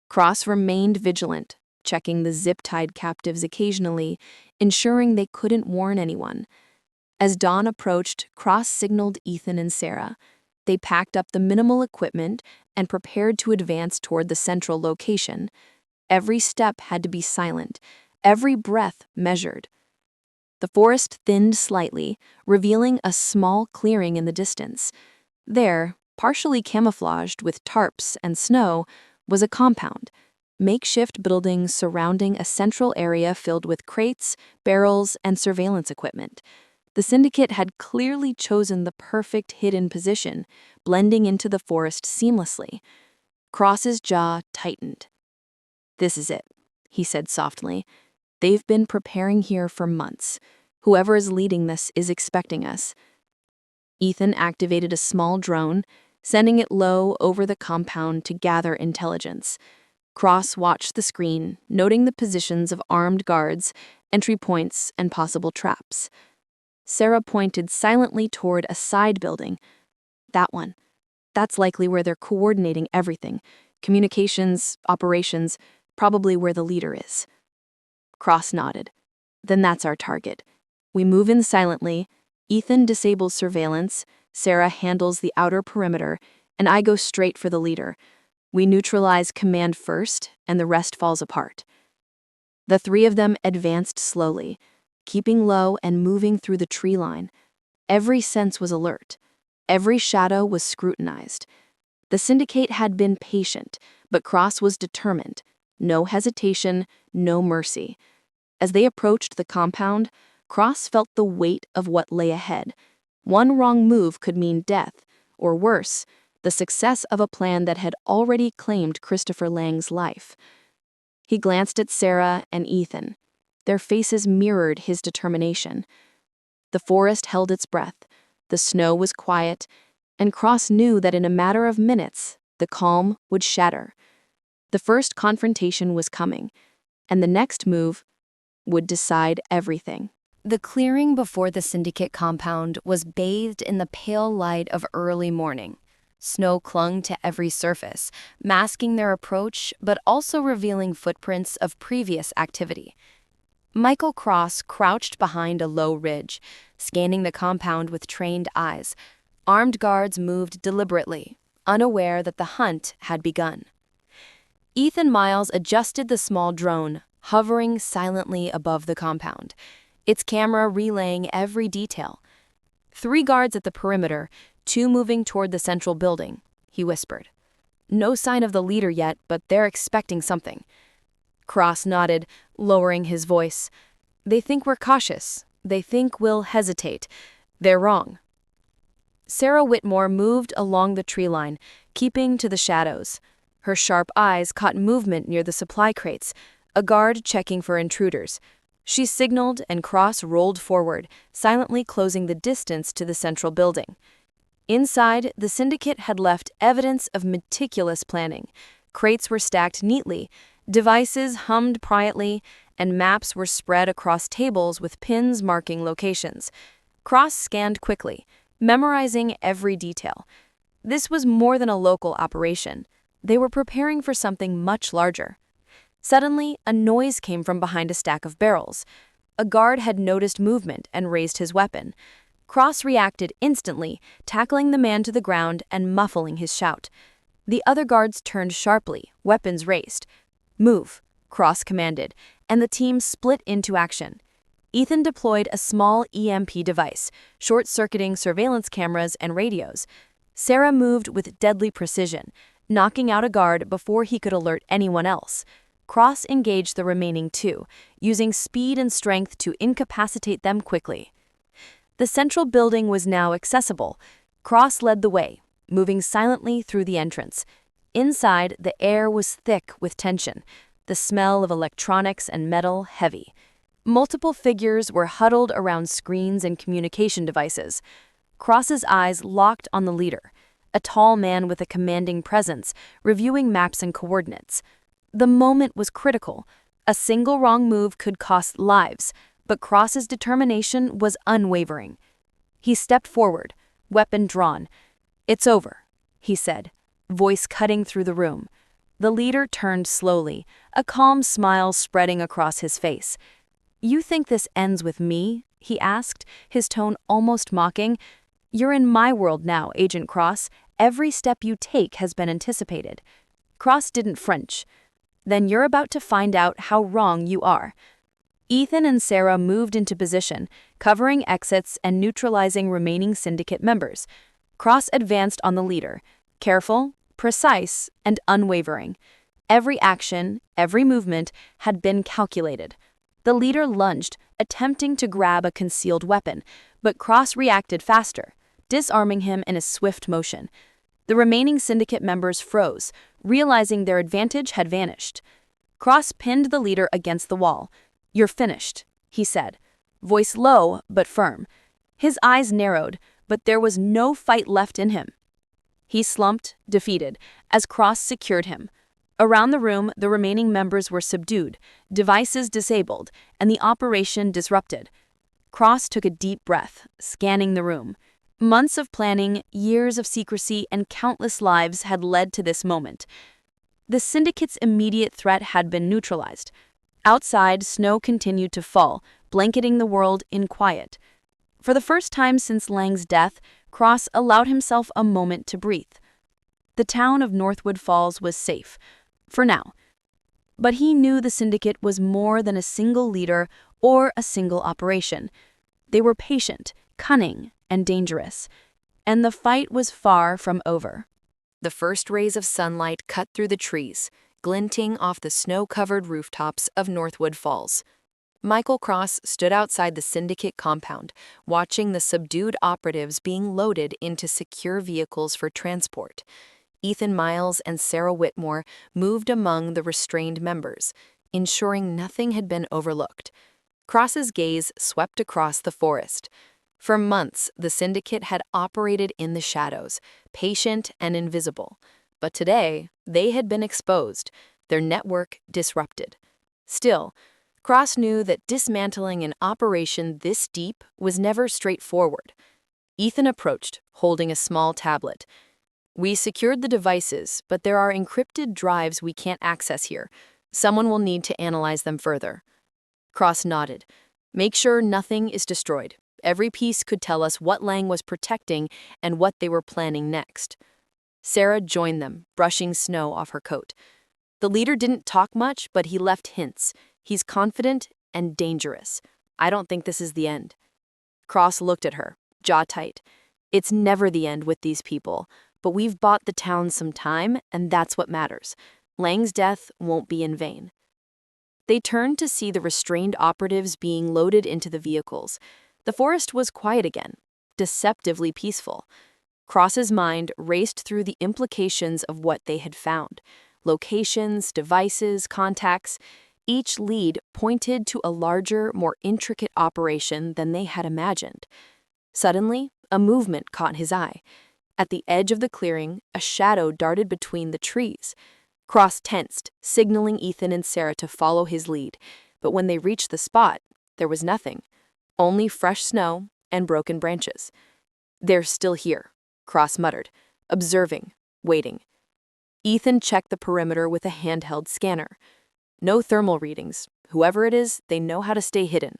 Cross remained vigilant, checking the zip-tied captives occasionally, ensuring they couldn't warn anyone. As dawn approached, Cross signaled Ethan and Sarah. They packed up the minimal equipment and prepared to advance toward the central location. Every step had to be silent, every breath measured. The forest thinned slightly, revealing a small clearing in the distance. There, partially camouflaged with tarps and snow, was a compound, makeshift buildings surrounding a central area filled with crates, barrels, and surveillance equipment. The Syndicate had clearly chosen the perfect hidden position, blending into the forest seamlessly. Cross's jaw tightened. "This is it," he said softly. "They've been preparing here for months. Whoever is leading this is expecting us." Ethan activated a small drone, sending it low over the compound to gather intelligence. Cross watched the screen, noting the positions of armed guards, entry points, and possible traps. Sarah pointed silently toward a side building. "That one." That's likely where they're coordinating everything. Communications, operations, probably where the leader is. Cross nodded. Then that's our target. We move in silently. Ethan disables surveillance, Sarah handles the outer perimeter, and I go straight for the leader. We neutralize command first, and the rest falls apart. The three of them advanced slowly, keeping low and moving through the tree line. Every sense was alert. Every shadow was scrutinized. The Syndicate had been patient, but Cross was determined. No hesitation, no mercy. As they approached the compound, Cross felt the weight of what lay ahead. One wrong move could mean death, or worse, the success of a plan that had already claimed Christopher Lang's life. He glanced at Sarah and Ethan. Their faces mirrored his determination. The forest held its breath, the snow was quiet, and Cross knew that in a matter of minutes, the calm would shatter. The first confrontation was coming, and the next move would decide everything.
The clearing before the Syndicate compound was bathed in the pale light of early morning. Snow clung to every surface, masking their approach but also revealing footprints of previous activity. Michael Cross crouched behind a low ridge, scanning the compound with trained eyes. Armed guards moved deliberately, unaware that the hunt had begun. Ethan Miles adjusted the small drone, hovering silently above the compound, its camera relaying every detail. 3 guards at the perimeter, 2 moving toward the central building, he whispered. No sign of the leader yet, but they're expecting something. Cross nodded, lowering his voice. They think we're cautious. They think we'll hesitate. They're wrong. Sarah Whitmore moved along the tree line, keeping to the shadows. Her sharp eyes caught movement near the supply crates, a guard checking for intruders. She signaled and Cross rolled forward, silently closing the distance to the central building. Inside, the Syndicate had left evidence of meticulous planning. Crates were stacked neatly, devices hummed quietly, and maps were spread across tables with pins marking locations. Cross scanned quickly, memorizing every detail. This was more than a local operation. They were preparing for something much larger. Suddenly, a noise came from behind a stack of barrels. A guard had noticed movement and raised his weapon. Cross reacted instantly, tackling the man to the ground and muffling his shout. The other guards turned sharply, weapons raised. Move, Cross commanded, and the team split into action. Ethan deployed a small EMP device, short-circuiting surveillance cameras and radios. Sarah moved with deadly precision, knocking out a guard before he could alert anyone else. Cross engaged the remaining 2, using speed and strength to incapacitate them quickly. The central building was now accessible. Cross led the way, moving silently through the entrance. Inside, the air was thick with tension, the smell of electronics and metal heavy. Multiple figures were huddled around screens and communication devices. Cross's eyes locked on the leader, a tall man with a commanding presence, reviewing maps and coordinates. The moment was critical. A single wrong move could cost lives, but Cross's determination was unwavering. He stepped forward, weapon drawn. "It's over," he said, voice cutting through the room. The leader turned slowly, a calm smile spreading across his face. "You think this ends with me?" he asked, his tone almost mocking. "You're in my world now, Agent Cross. Every step you take has been anticipated." Cross didn't flinch. "Then you're about to find out how wrong you are." Ethan and Sarah moved into position, covering exits and neutralizing remaining Syndicate members. Cross advanced on the leader, careful, precise, and unwavering. Every action, every movement had been calculated. The leader lunged, attempting to grab a concealed weapon, but Cross reacted faster, disarming him in a swift motion. The remaining Syndicate members froze, realizing their advantage had vanished. Cross pinned the leader against the wall. "You're finished," he said, voice low but firm. His eyes narrowed, but there was no fight left in him. He slumped, defeated, as Cross secured him. Around the room, the remaining members were subdued, devices disabled, and the operation disrupted. Cross took a deep breath, scanning the room.
Months of planning, years of secrecy, and countless lives had led to this moment. The Syndicate's immediate threat had been neutralized. Outside, snow continued to fall, blanketing the world in quiet. For the first time since Lang's death, Cross allowed himself a moment to breathe. The town of Northwood Falls was safe, for now. But he knew the Syndicate was more than a single leader or a single operation. They were patient, cunning, and dangerous. And the fight was far from over.
The first rays of sunlight cut through the trees, glinting off the snow-covered rooftops of Northwood Falls. Michael Cross stood outside the Syndicate compound, watching the subdued operatives being loaded into secure vehicles for transport. Ethan Miles and Sarah Whitmore moved among the restrained members, ensuring nothing had been overlooked. Cross's gaze swept across the forest. For months, the Syndicate had operated in the shadows, patient and invisible. But today, they had been exposed, their network disrupted. Still, Cross knew that dismantling an operation this deep was never straightforward. Ethan approached, holding a small tablet. "We secured the devices, but there are encrypted drives we can't access here. Someone will need to analyze them further." Cross nodded. "Make sure nothing is destroyed. Every piece could tell us what Lang was protecting and what they were planning next." Sarah joined them, brushing snow off her coat. "The leader didn't talk much, but he left hints. He's confident and dangerous. I don't think this is the end." Cross looked at her, jaw tight. "It's never the end with these people, but we've bought the town some time, and that's what matters. Lang's death won't be in vain." They turned to see the restrained operatives being loaded into the vehicles. The forest was quiet again, deceptively peaceful. Cross's mind raced through the implications of what they had found. Locations, devices, contacts. Each lead pointed to a larger, more intricate operation than they had imagined. Suddenly, a movement caught his eye. At the edge of the clearing, a shadow darted between the trees. Cross tensed, signaling Ethan and Sarah to follow his lead. But when they reached the spot, there was nothing. Only fresh snow and broken branches. "They're still here," Cross muttered, observing, waiting. Ethan checked the perimeter with a handheld scanner. No thermal readings. Whoever it is, they know how to stay hidden.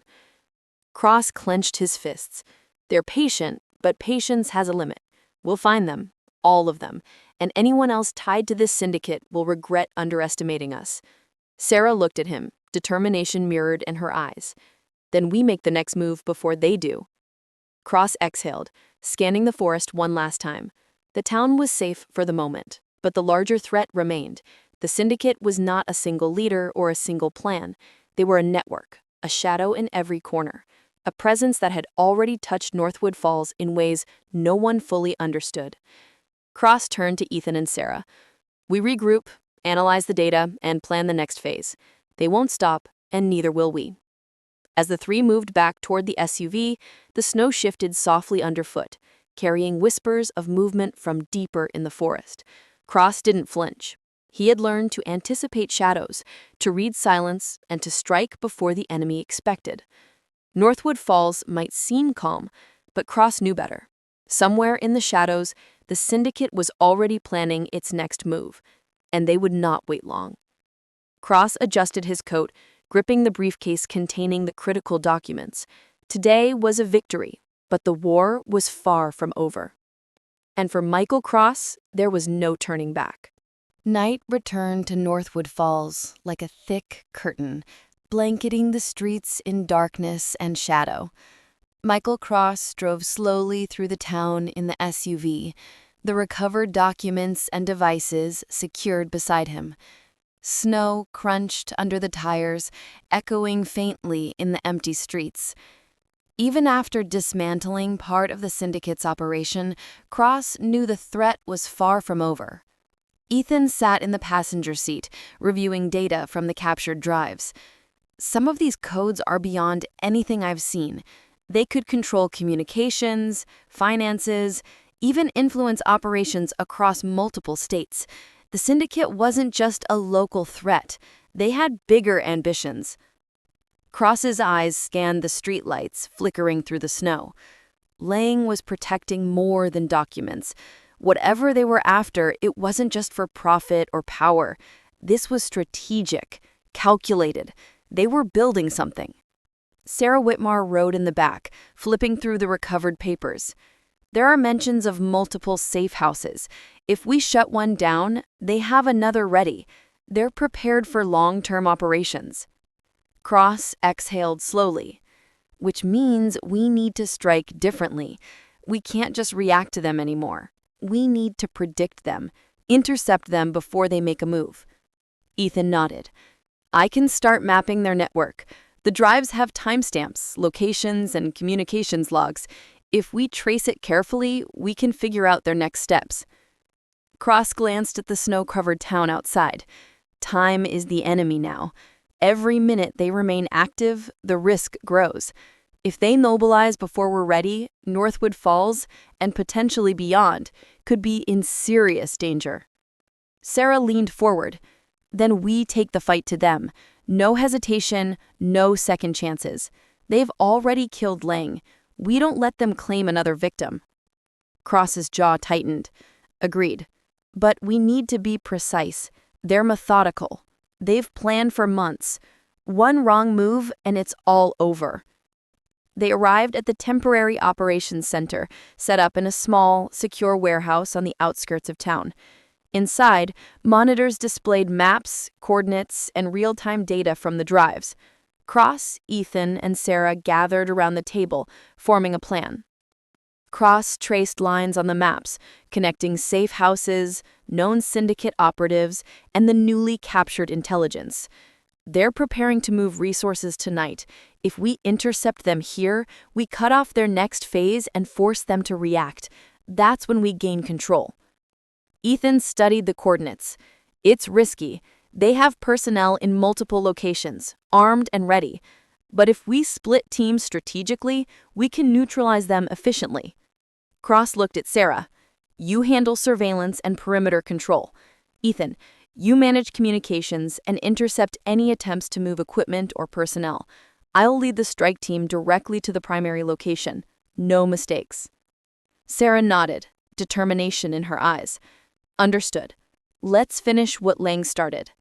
Cross clenched his fists. "They're patient, but patience has a limit. We'll find them, all of them, and anyone else tied to this syndicate will regret underestimating us." Sarah looked at him, determination mirrored in her eyes. "Then we make the next move before they do." Cross exhaled, scanning the forest one last time. The town was safe for the moment, but the larger threat remained. The Syndicate was not a single leader or a single plan. They were a network, a shadow in every corner, a presence that had already touched Northwood Falls in ways no one fully understood. Cross turned to Ethan and Sarah. "We regroup, analyze the data, and plan the next phase. They won't stop, and neither will we." As the three moved back toward the SUV, the snow shifted softly underfoot, carrying whispers of movement from deeper in the forest. Cross didn't flinch. He had learned to anticipate shadows, to read silence, and to strike before the enemy expected. Northwood Falls might seem calm, but Cross knew better. Somewhere in the shadows, the Syndicate was already planning its next move, and they would not wait long. Cross adjusted his coat, gripping the briefcase containing the critical documents. Today was a victory, but the war was far from over. And for Michael Cross, there was no turning back. Night returned to Northwood Falls like a thick curtain, blanketing the streets in darkness and shadow. Michael Cross drove slowly through the town in the SUV, the recovered documents and devices secured beside him. Snow crunched under the tires, echoing faintly in the empty streets. Even after dismantling part of the Syndicate's operation, Cross knew the threat was far from over. Ethan sat in the passenger seat, reviewing data from the captured drives. "Some of these codes are beyond anything I've seen. They could control communications, finances, even influence operations across multiple states. The Syndicate wasn't just a local threat. They had bigger ambitions." Cross's eyes scanned the streetlights flickering through the snow.
Lang was protecting more than documents. Whatever they were after, it wasn't just for profit or power. This was strategic, calculated. They were building something. Sarah Whitmore rode in the back, flipping through the recovered papers. There are mentions of multiple safe houses. If we shut one down, they have another ready. They're prepared for long-term operations. Cross exhaled slowly, which means we need to strike differently. We can't just react to them anymore. We need to predict them, intercept them before they make a move. Ethan nodded. I can start mapping their network. The drives have timestamps, locations, and communications logs. If we trace it carefully, we can figure out their next steps. Cross glanced at the snow-covered town outside. Time is the enemy now. Every minute they remain active, the risk grows. If they mobilize before we're ready, Northwood Falls, and potentially beyond, could be in serious danger. Sarah leaned forward. Then we take the fight to them. No hesitation, no second chances. They've already killed Lang. We don't let them claim another victim. Cross's jaw tightened. Agreed. But we need to be precise. They're methodical. They've planned for months. One wrong move and it's all over. They arrived at the temporary operations center, set up in a small, secure warehouse on the outskirts of town. Inside, monitors displayed maps, coordinates, and real-time data from the drives. Cross, Ethan, and Sarah gathered around the table, forming a plan. Cross traced lines on the maps, connecting safe houses, known syndicate operatives, and the newly captured intelligence. They're preparing to move resources tonight. If we intercept them here, we cut off their next phase and force them to react. That's when we gain control. Ethan studied the coordinates. It's risky. They have personnel in multiple locations, armed and ready. But if we split teams strategically, we can neutralize them efficiently. Cross looked at Sarah. You handle surveillance and perimeter control. Ethan, you manage communications and intercept any attempts to move equipment or personnel. I'll lead the strike team directly to the primary location. No mistakes. Sarah nodded, determination in her eyes. Understood. Let's finish what Lang started.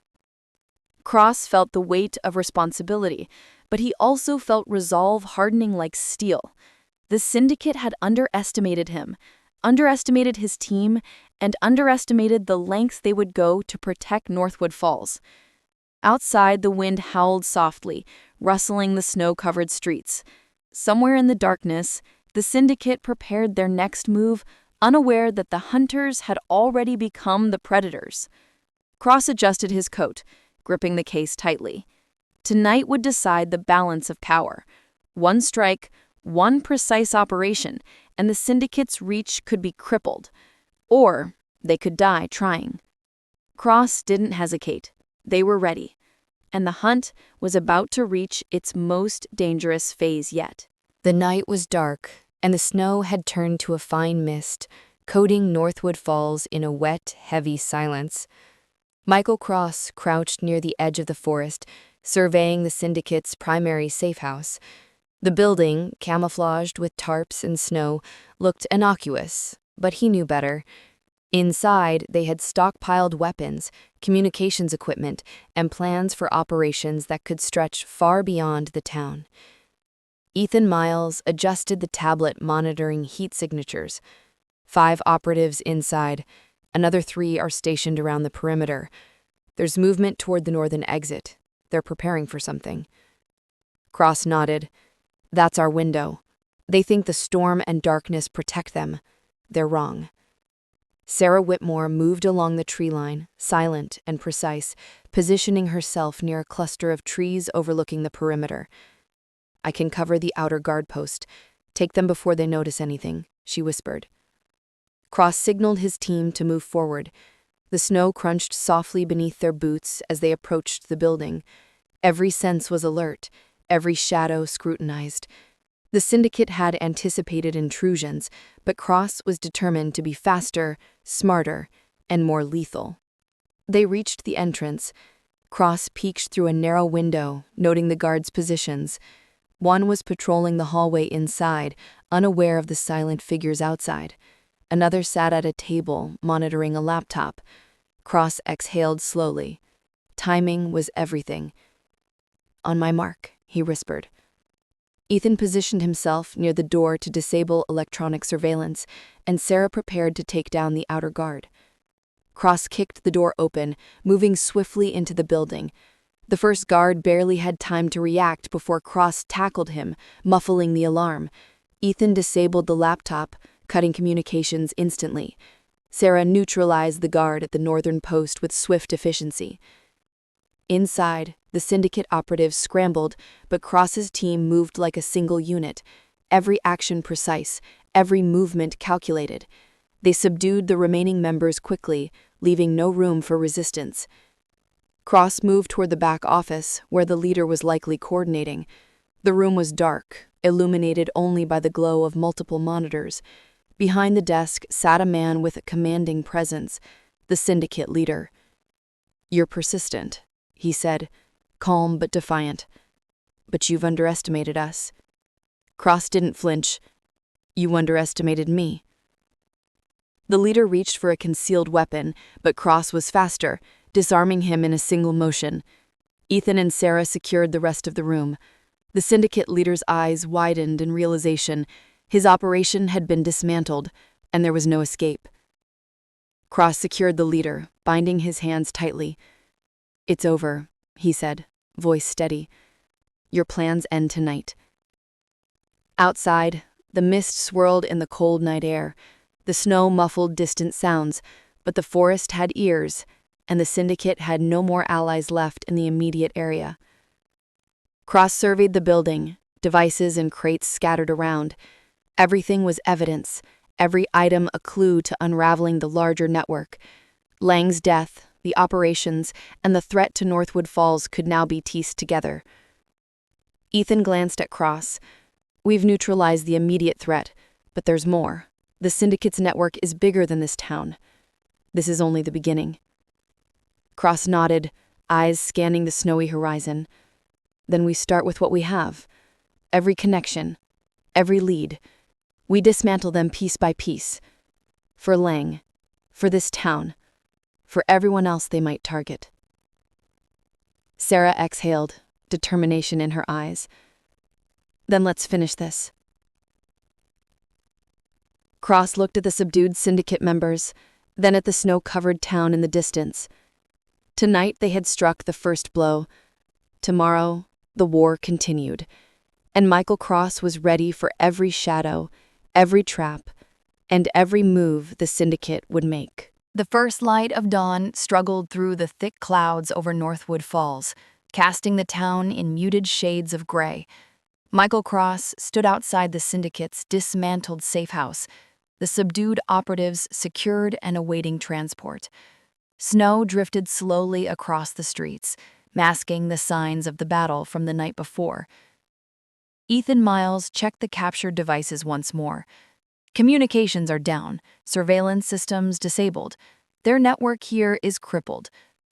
Cross felt the weight of responsibility, but he also felt resolve hardening like steel. The Syndicate had underestimated him, underestimated his team, and underestimated the lengths they would go to protect Northwood Falls. Outside, the wind howled softly, rustling the snow-covered streets. Somewhere in the darkness, the Syndicate prepared their next move, unaware that the hunters had already become the predators. Cross adjusted his coat, gripping the case tightly. Tonight would decide the balance of power. One strike, one precise operation, and the Syndicate's reach could be crippled. Or they could die trying. Cross didn't hesitate. They were ready. And the hunt was about to reach its most dangerous phase yet. The night was dark, and the snow had turned to a fine mist, coating Northwood Falls in a wet, heavy silence. Michael Cross crouched near the edge of the forest, surveying the Syndicate's primary safe house. The building, camouflaged with tarps and snow, looked innocuous, but he knew better. Inside, they had stockpiled weapons, communications equipment, and plans for operations that could stretch far beyond the town. Ethan Miles adjusted the tablet monitoring heat signatures. 5 operatives inside. Another 3 are stationed around the perimeter. There's movement toward the northern exit. They're preparing for something. Cross nodded. That's our window. They think the storm and darkness protect them. They're wrong. Sarah Whitmore moved along the tree line, silent and precise, positioning herself near a cluster of trees overlooking the perimeter. I can cover the outer guard post. Take them before they notice anything, she whispered. Cross signaled his team to move forward. The snow crunched softly beneath their boots as they approached the building. Every sense was alert, every shadow scrutinized. The Syndicate had anticipated intrusions, but Cross was determined to be faster, smarter, and more lethal. They reached the entrance. Cross peeked through a narrow window, noting the guards' positions. One was patrolling the hallway inside, unaware of the silent figures outside. Another sat at a table, monitoring a laptop. Cross exhaled slowly. Timing was everything. "On my mark," he whispered. Ethan positioned himself near the door to disable electronic surveillance, and Sarah prepared to take down the outer guard. Cross kicked the door open, moving swiftly into the building. The first guard barely had time to react before Cross tackled him, muffling the alarm. Ethan disabled the laptop, cutting communications instantly. Sarah neutralized the guard at the northern post with swift efficiency. Inside, the Syndicate operatives scrambled, but Cross's team moved like a single unit, every action precise, every movement calculated. They subdued the remaining members quickly, leaving no room for resistance. Cross moved toward the back office, where the leader was likely coordinating. The room was dark, illuminated only by the glow of multiple monitors. Behind the desk sat a man with a commanding presence, the Syndicate leader. "You're persistent," he said, calm but defiant. "But you've underestimated us." Cross didn't flinch. "You underestimated me." The leader reached for a concealed weapon, but Cross was faster, disarming him in a single motion. Ethan and Sarah secured the rest of the room. The Syndicate leader's eyes widened in realization. His operation had been dismantled, and there was no escape. Cross secured the leader, binding his hands tightly. "It's over," he said, voice steady. "Your plans end tonight." Outside, the mist swirled in the cold night air. The snow muffled distant sounds, but the forest had ears, and the Syndicate had no more allies left in the immediate area. Cross surveyed the building, devices and crates scattered around. Everything was evidence, every item a clue to unraveling the larger network. Lang's death, the operations, and the threat to Northwood Falls could now be pieced together. Ethan glanced at Cross. "We've neutralized the immediate threat, but there's more. The Syndicate's network is bigger than this town. This is only the beginning." Cross nodded, eyes scanning the snowy horizon. "Then we start with what we have. Every connection, every lead. We dismantle them piece by piece. For Lang, for this town, for everyone else they might target." Sarah exhaled, determination in her eyes. "Then let's finish this." Cross looked at the subdued Syndicate members, then at the snow-covered town in the distance. Tonight they had struck the first blow. Tomorrow, the war continued, and Michael Cross was ready for every shadow, every trap, and every move the Syndicate would make. The first light of dawn struggled through the thick clouds over Northwood Falls, casting the town in muted shades of gray. Michael Cross stood outside the Syndicate's dismantled safe house, the subdued operatives secured and awaiting transport. Snow drifted slowly across the streets, masking the signs of the battle from the night before. Ethan Miles checked the captured devices once more. Communications are down, surveillance systems disabled. Their network here is crippled,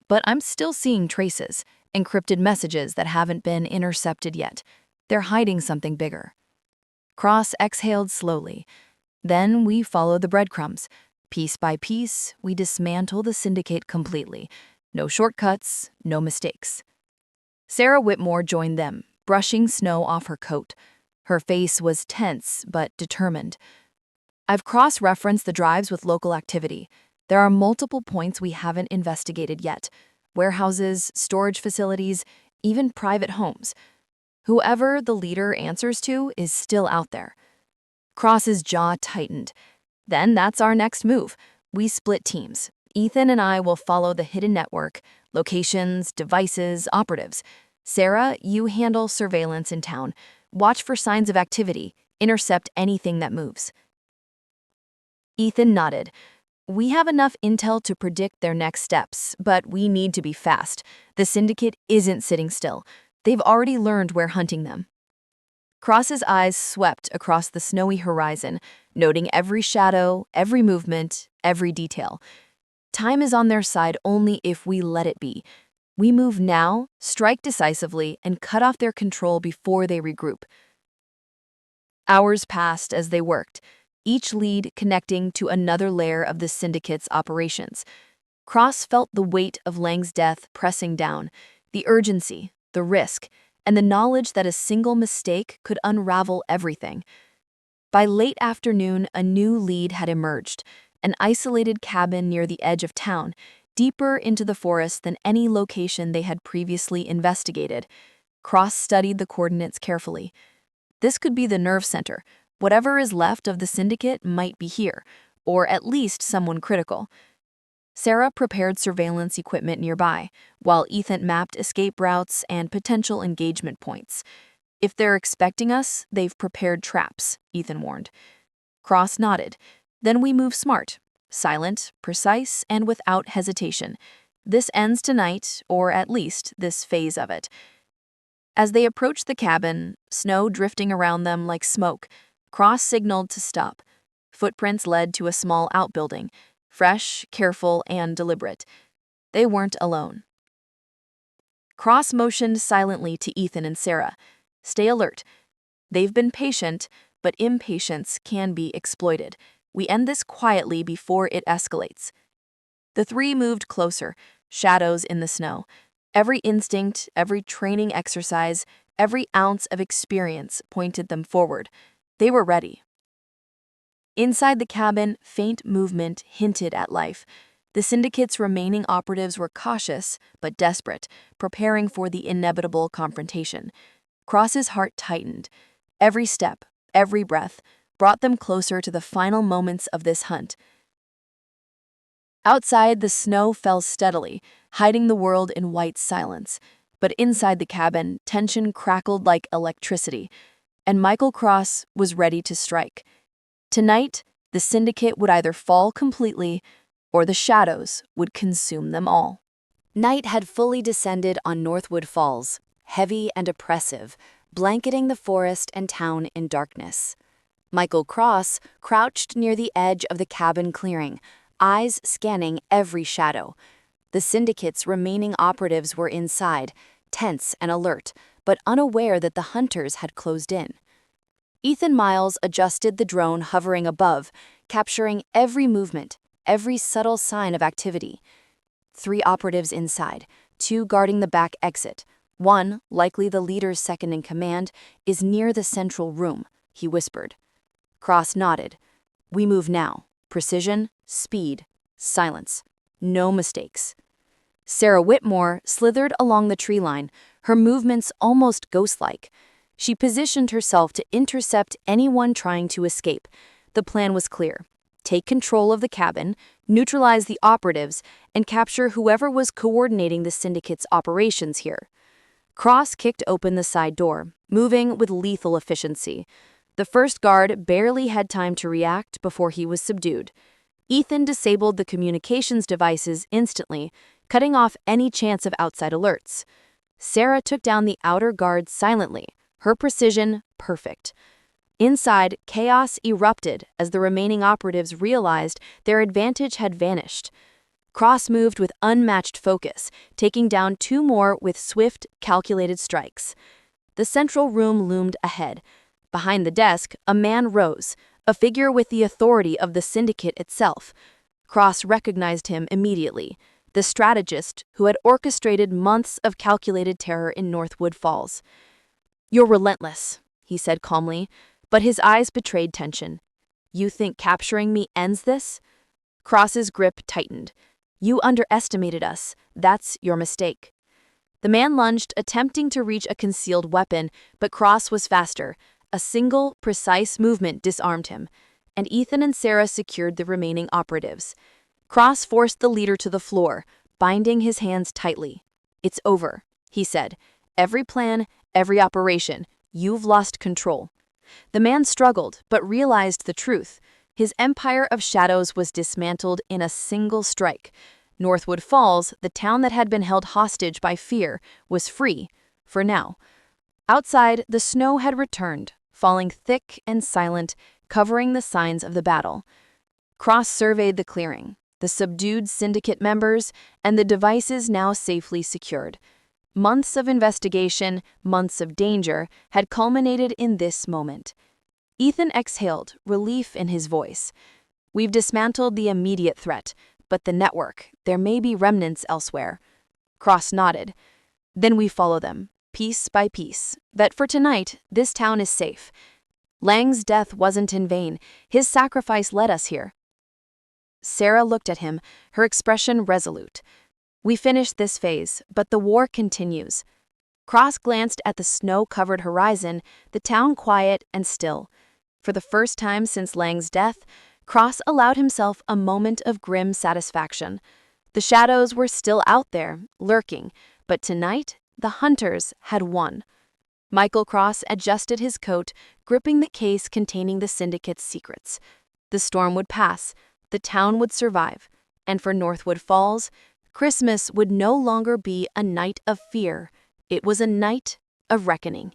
but I'm still seeing traces, encrypted messages that haven't been intercepted yet. They're hiding something bigger. Cross exhaled slowly. Then we follow the breadcrumbs. Piece by piece, we dismantle the Syndicate completely. No shortcuts, no mistakes. Sarah Whitmore joined them, brushing snow off her coat. Her face was tense but determined. "I've cross-referenced the drives with local activity. There are multiple points we haven't investigated yet. Warehouses, storage facilities, even private homes. Whoever the leader answers to is still out there." Cross's jaw tightened. "Then that's our next move. We split teams. Ethan and I will follow the hidden network, locations, devices, operatives. Sarah, you handle surveillance in town. Watch for signs of activity. Intercept anything that moves." Ethan nodded. "We have enough intel to predict their next steps, but we need to be fast. The Syndicate isn't sitting still. They've already learned we're hunting them." Cross's eyes swept across the snowy horizon, noting every shadow, every movement, every detail. Time is on their side only if we let it be. We move now, strike decisively, and cut off their control before they regroup. Hours passed as they worked, each lead connecting to another layer of the Syndicate's operations. Cross felt the weight of Lang's death pressing down, the urgency, the risk, and the knowledge that a single mistake could unravel everything. By late afternoon, a new lead had emerged, an isolated cabin near the edge of town, deeper into the forest than any location they had previously investigated. Cross studied the coordinates carefully. This could be the nerve center. Whatever is left of the Syndicate might be here, or at least someone critical. Sarah prepared surveillance equipment nearby, while Ethan mapped escape routes and potential engagement points. If they're expecting us, they've prepared traps, Ethan warned. Cross nodded. Then we move smart, silent, precise, and without hesitation. This ends tonight, or at least this phase of it. As they approached the cabin, snow drifting around them like smoke, Cross signaled to stop. Footprints led to a small outbuilding, fresh, careful, and deliberate. They weren't alone. Cross motioned silently to Ethan and Sarah. Stay alert. They've been patient, but impatience can be exploited. We end this quietly before it escalates. The three moved closer, shadows in the snow. Every instinct, every training exercise, every ounce of experience pointed them forward. They were ready. Inside the cabin, faint movement hinted at life. The Syndicate's remaining operatives were cautious but desperate, preparing for the inevitable confrontation. Cross's heart tightened. Every step, every breath, brought them closer to the final moments of this hunt. Outside, the snow fell steadily, hiding the world in white silence. But inside the cabin, tension crackled like electricity, and Michael Cross was ready to strike. Tonight, the Syndicate would either fall completely, or the shadows would consume them all.
Night had fully descended on Northwood Falls, heavy and oppressive, blanketing the forest and town in darkness. Michael Cross crouched near the edge of the cabin clearing, eyes scanning every shadow. The Syndicate's remaining operatives were inside, tense and alert, but unaware that the hunters had closed in. Ethan Miles adjusted the drone hovering above, capturing every movement, every subtle sign of activity. 3 operatives inside, 2 guarding the back exit. One, likely the leader's second in command, is near the central room, he whispered. Cross nodded. We move now. Precision, speed, silence. No mistakes. Sarah Whitmore slithered along the tree line, her movements almost ghost-like. She positioned herself to intercept anyone trying to escape. The plan was clear. Take control of the cabin, neutralize the operatives, and capture whoever was coordinating the Syndicate's operations here. Cross kicked open the side door, moving with lethal efficiency. The first guard barely had time to react before he was subdued. Ethan disabled the communications devices instantly, cutting off any chance of outside alerts. Sarah took down the outer guard silently, her precision perfect. Inside, chaos erupted as the remaining operatives realized their advantage had vanished. Cross moved with unmatched focus, taking down 2 more with swift, calculated strikes. The central room loomed ahead. Behind the desk, a man rose, a figure with the authority of the Syndicate itself. Cross recognized him immediately, the strategist who had orchestrated months of calculated terror in Northwood Falls. "You're relentless," he said calmly, but his eyes betrayed tension. "You think capturing me ends this?" Cross's grip tightened. "You underestimated us. That's your mistake." The man lunged, attempting to reach a concealed weapon, but Cross was faster. A single, precise movement disarmed him, and Ethan and Sarah secured the remaining operatives. Cross forced the leader to the floor, binding his hands tightly. "It's over," he said. "Every plan, every operation, you've lost control." The man struggled, but realized the truth. His empire of shadows was dismantled in a single strike. Northwood Falls, the town that had been held hostage by fear, was free, for now. Outside, the snow had returned, falling thick and silent, covering the signs of the battle. Cross surveyed the clearing, the subdued Syndicate members, and the devices now safely secured. Months of investigation, months of danger, had culminated in this moment.
Ethan exhaled, relief in his voice. We've dismantled the immediate threat, but the network, there may be remnants elsewhere. Cross nodded. Then we follow them, piece by piece. That for tonight, this town is safe. Lang's death wasn't in vain. His sacrifice led us here. Sarah looked at him, her expression resolute. We finished this phase, but the war continues. Cross glanced at the snow-covered horizon, the town quiet and still. For the first time since Lang's death, Cross allowed himself a moment of grim satisfaction. The shadows were still out there, lurking, but tonight, the hunters had won. Michael Cross adjusted his coat, gripping the case containing the Syndicate's secrets. The storm would pass, the town would survive, and for Northwood Falls, Christmas would no longer be a night of fear. It was a night of reckoning.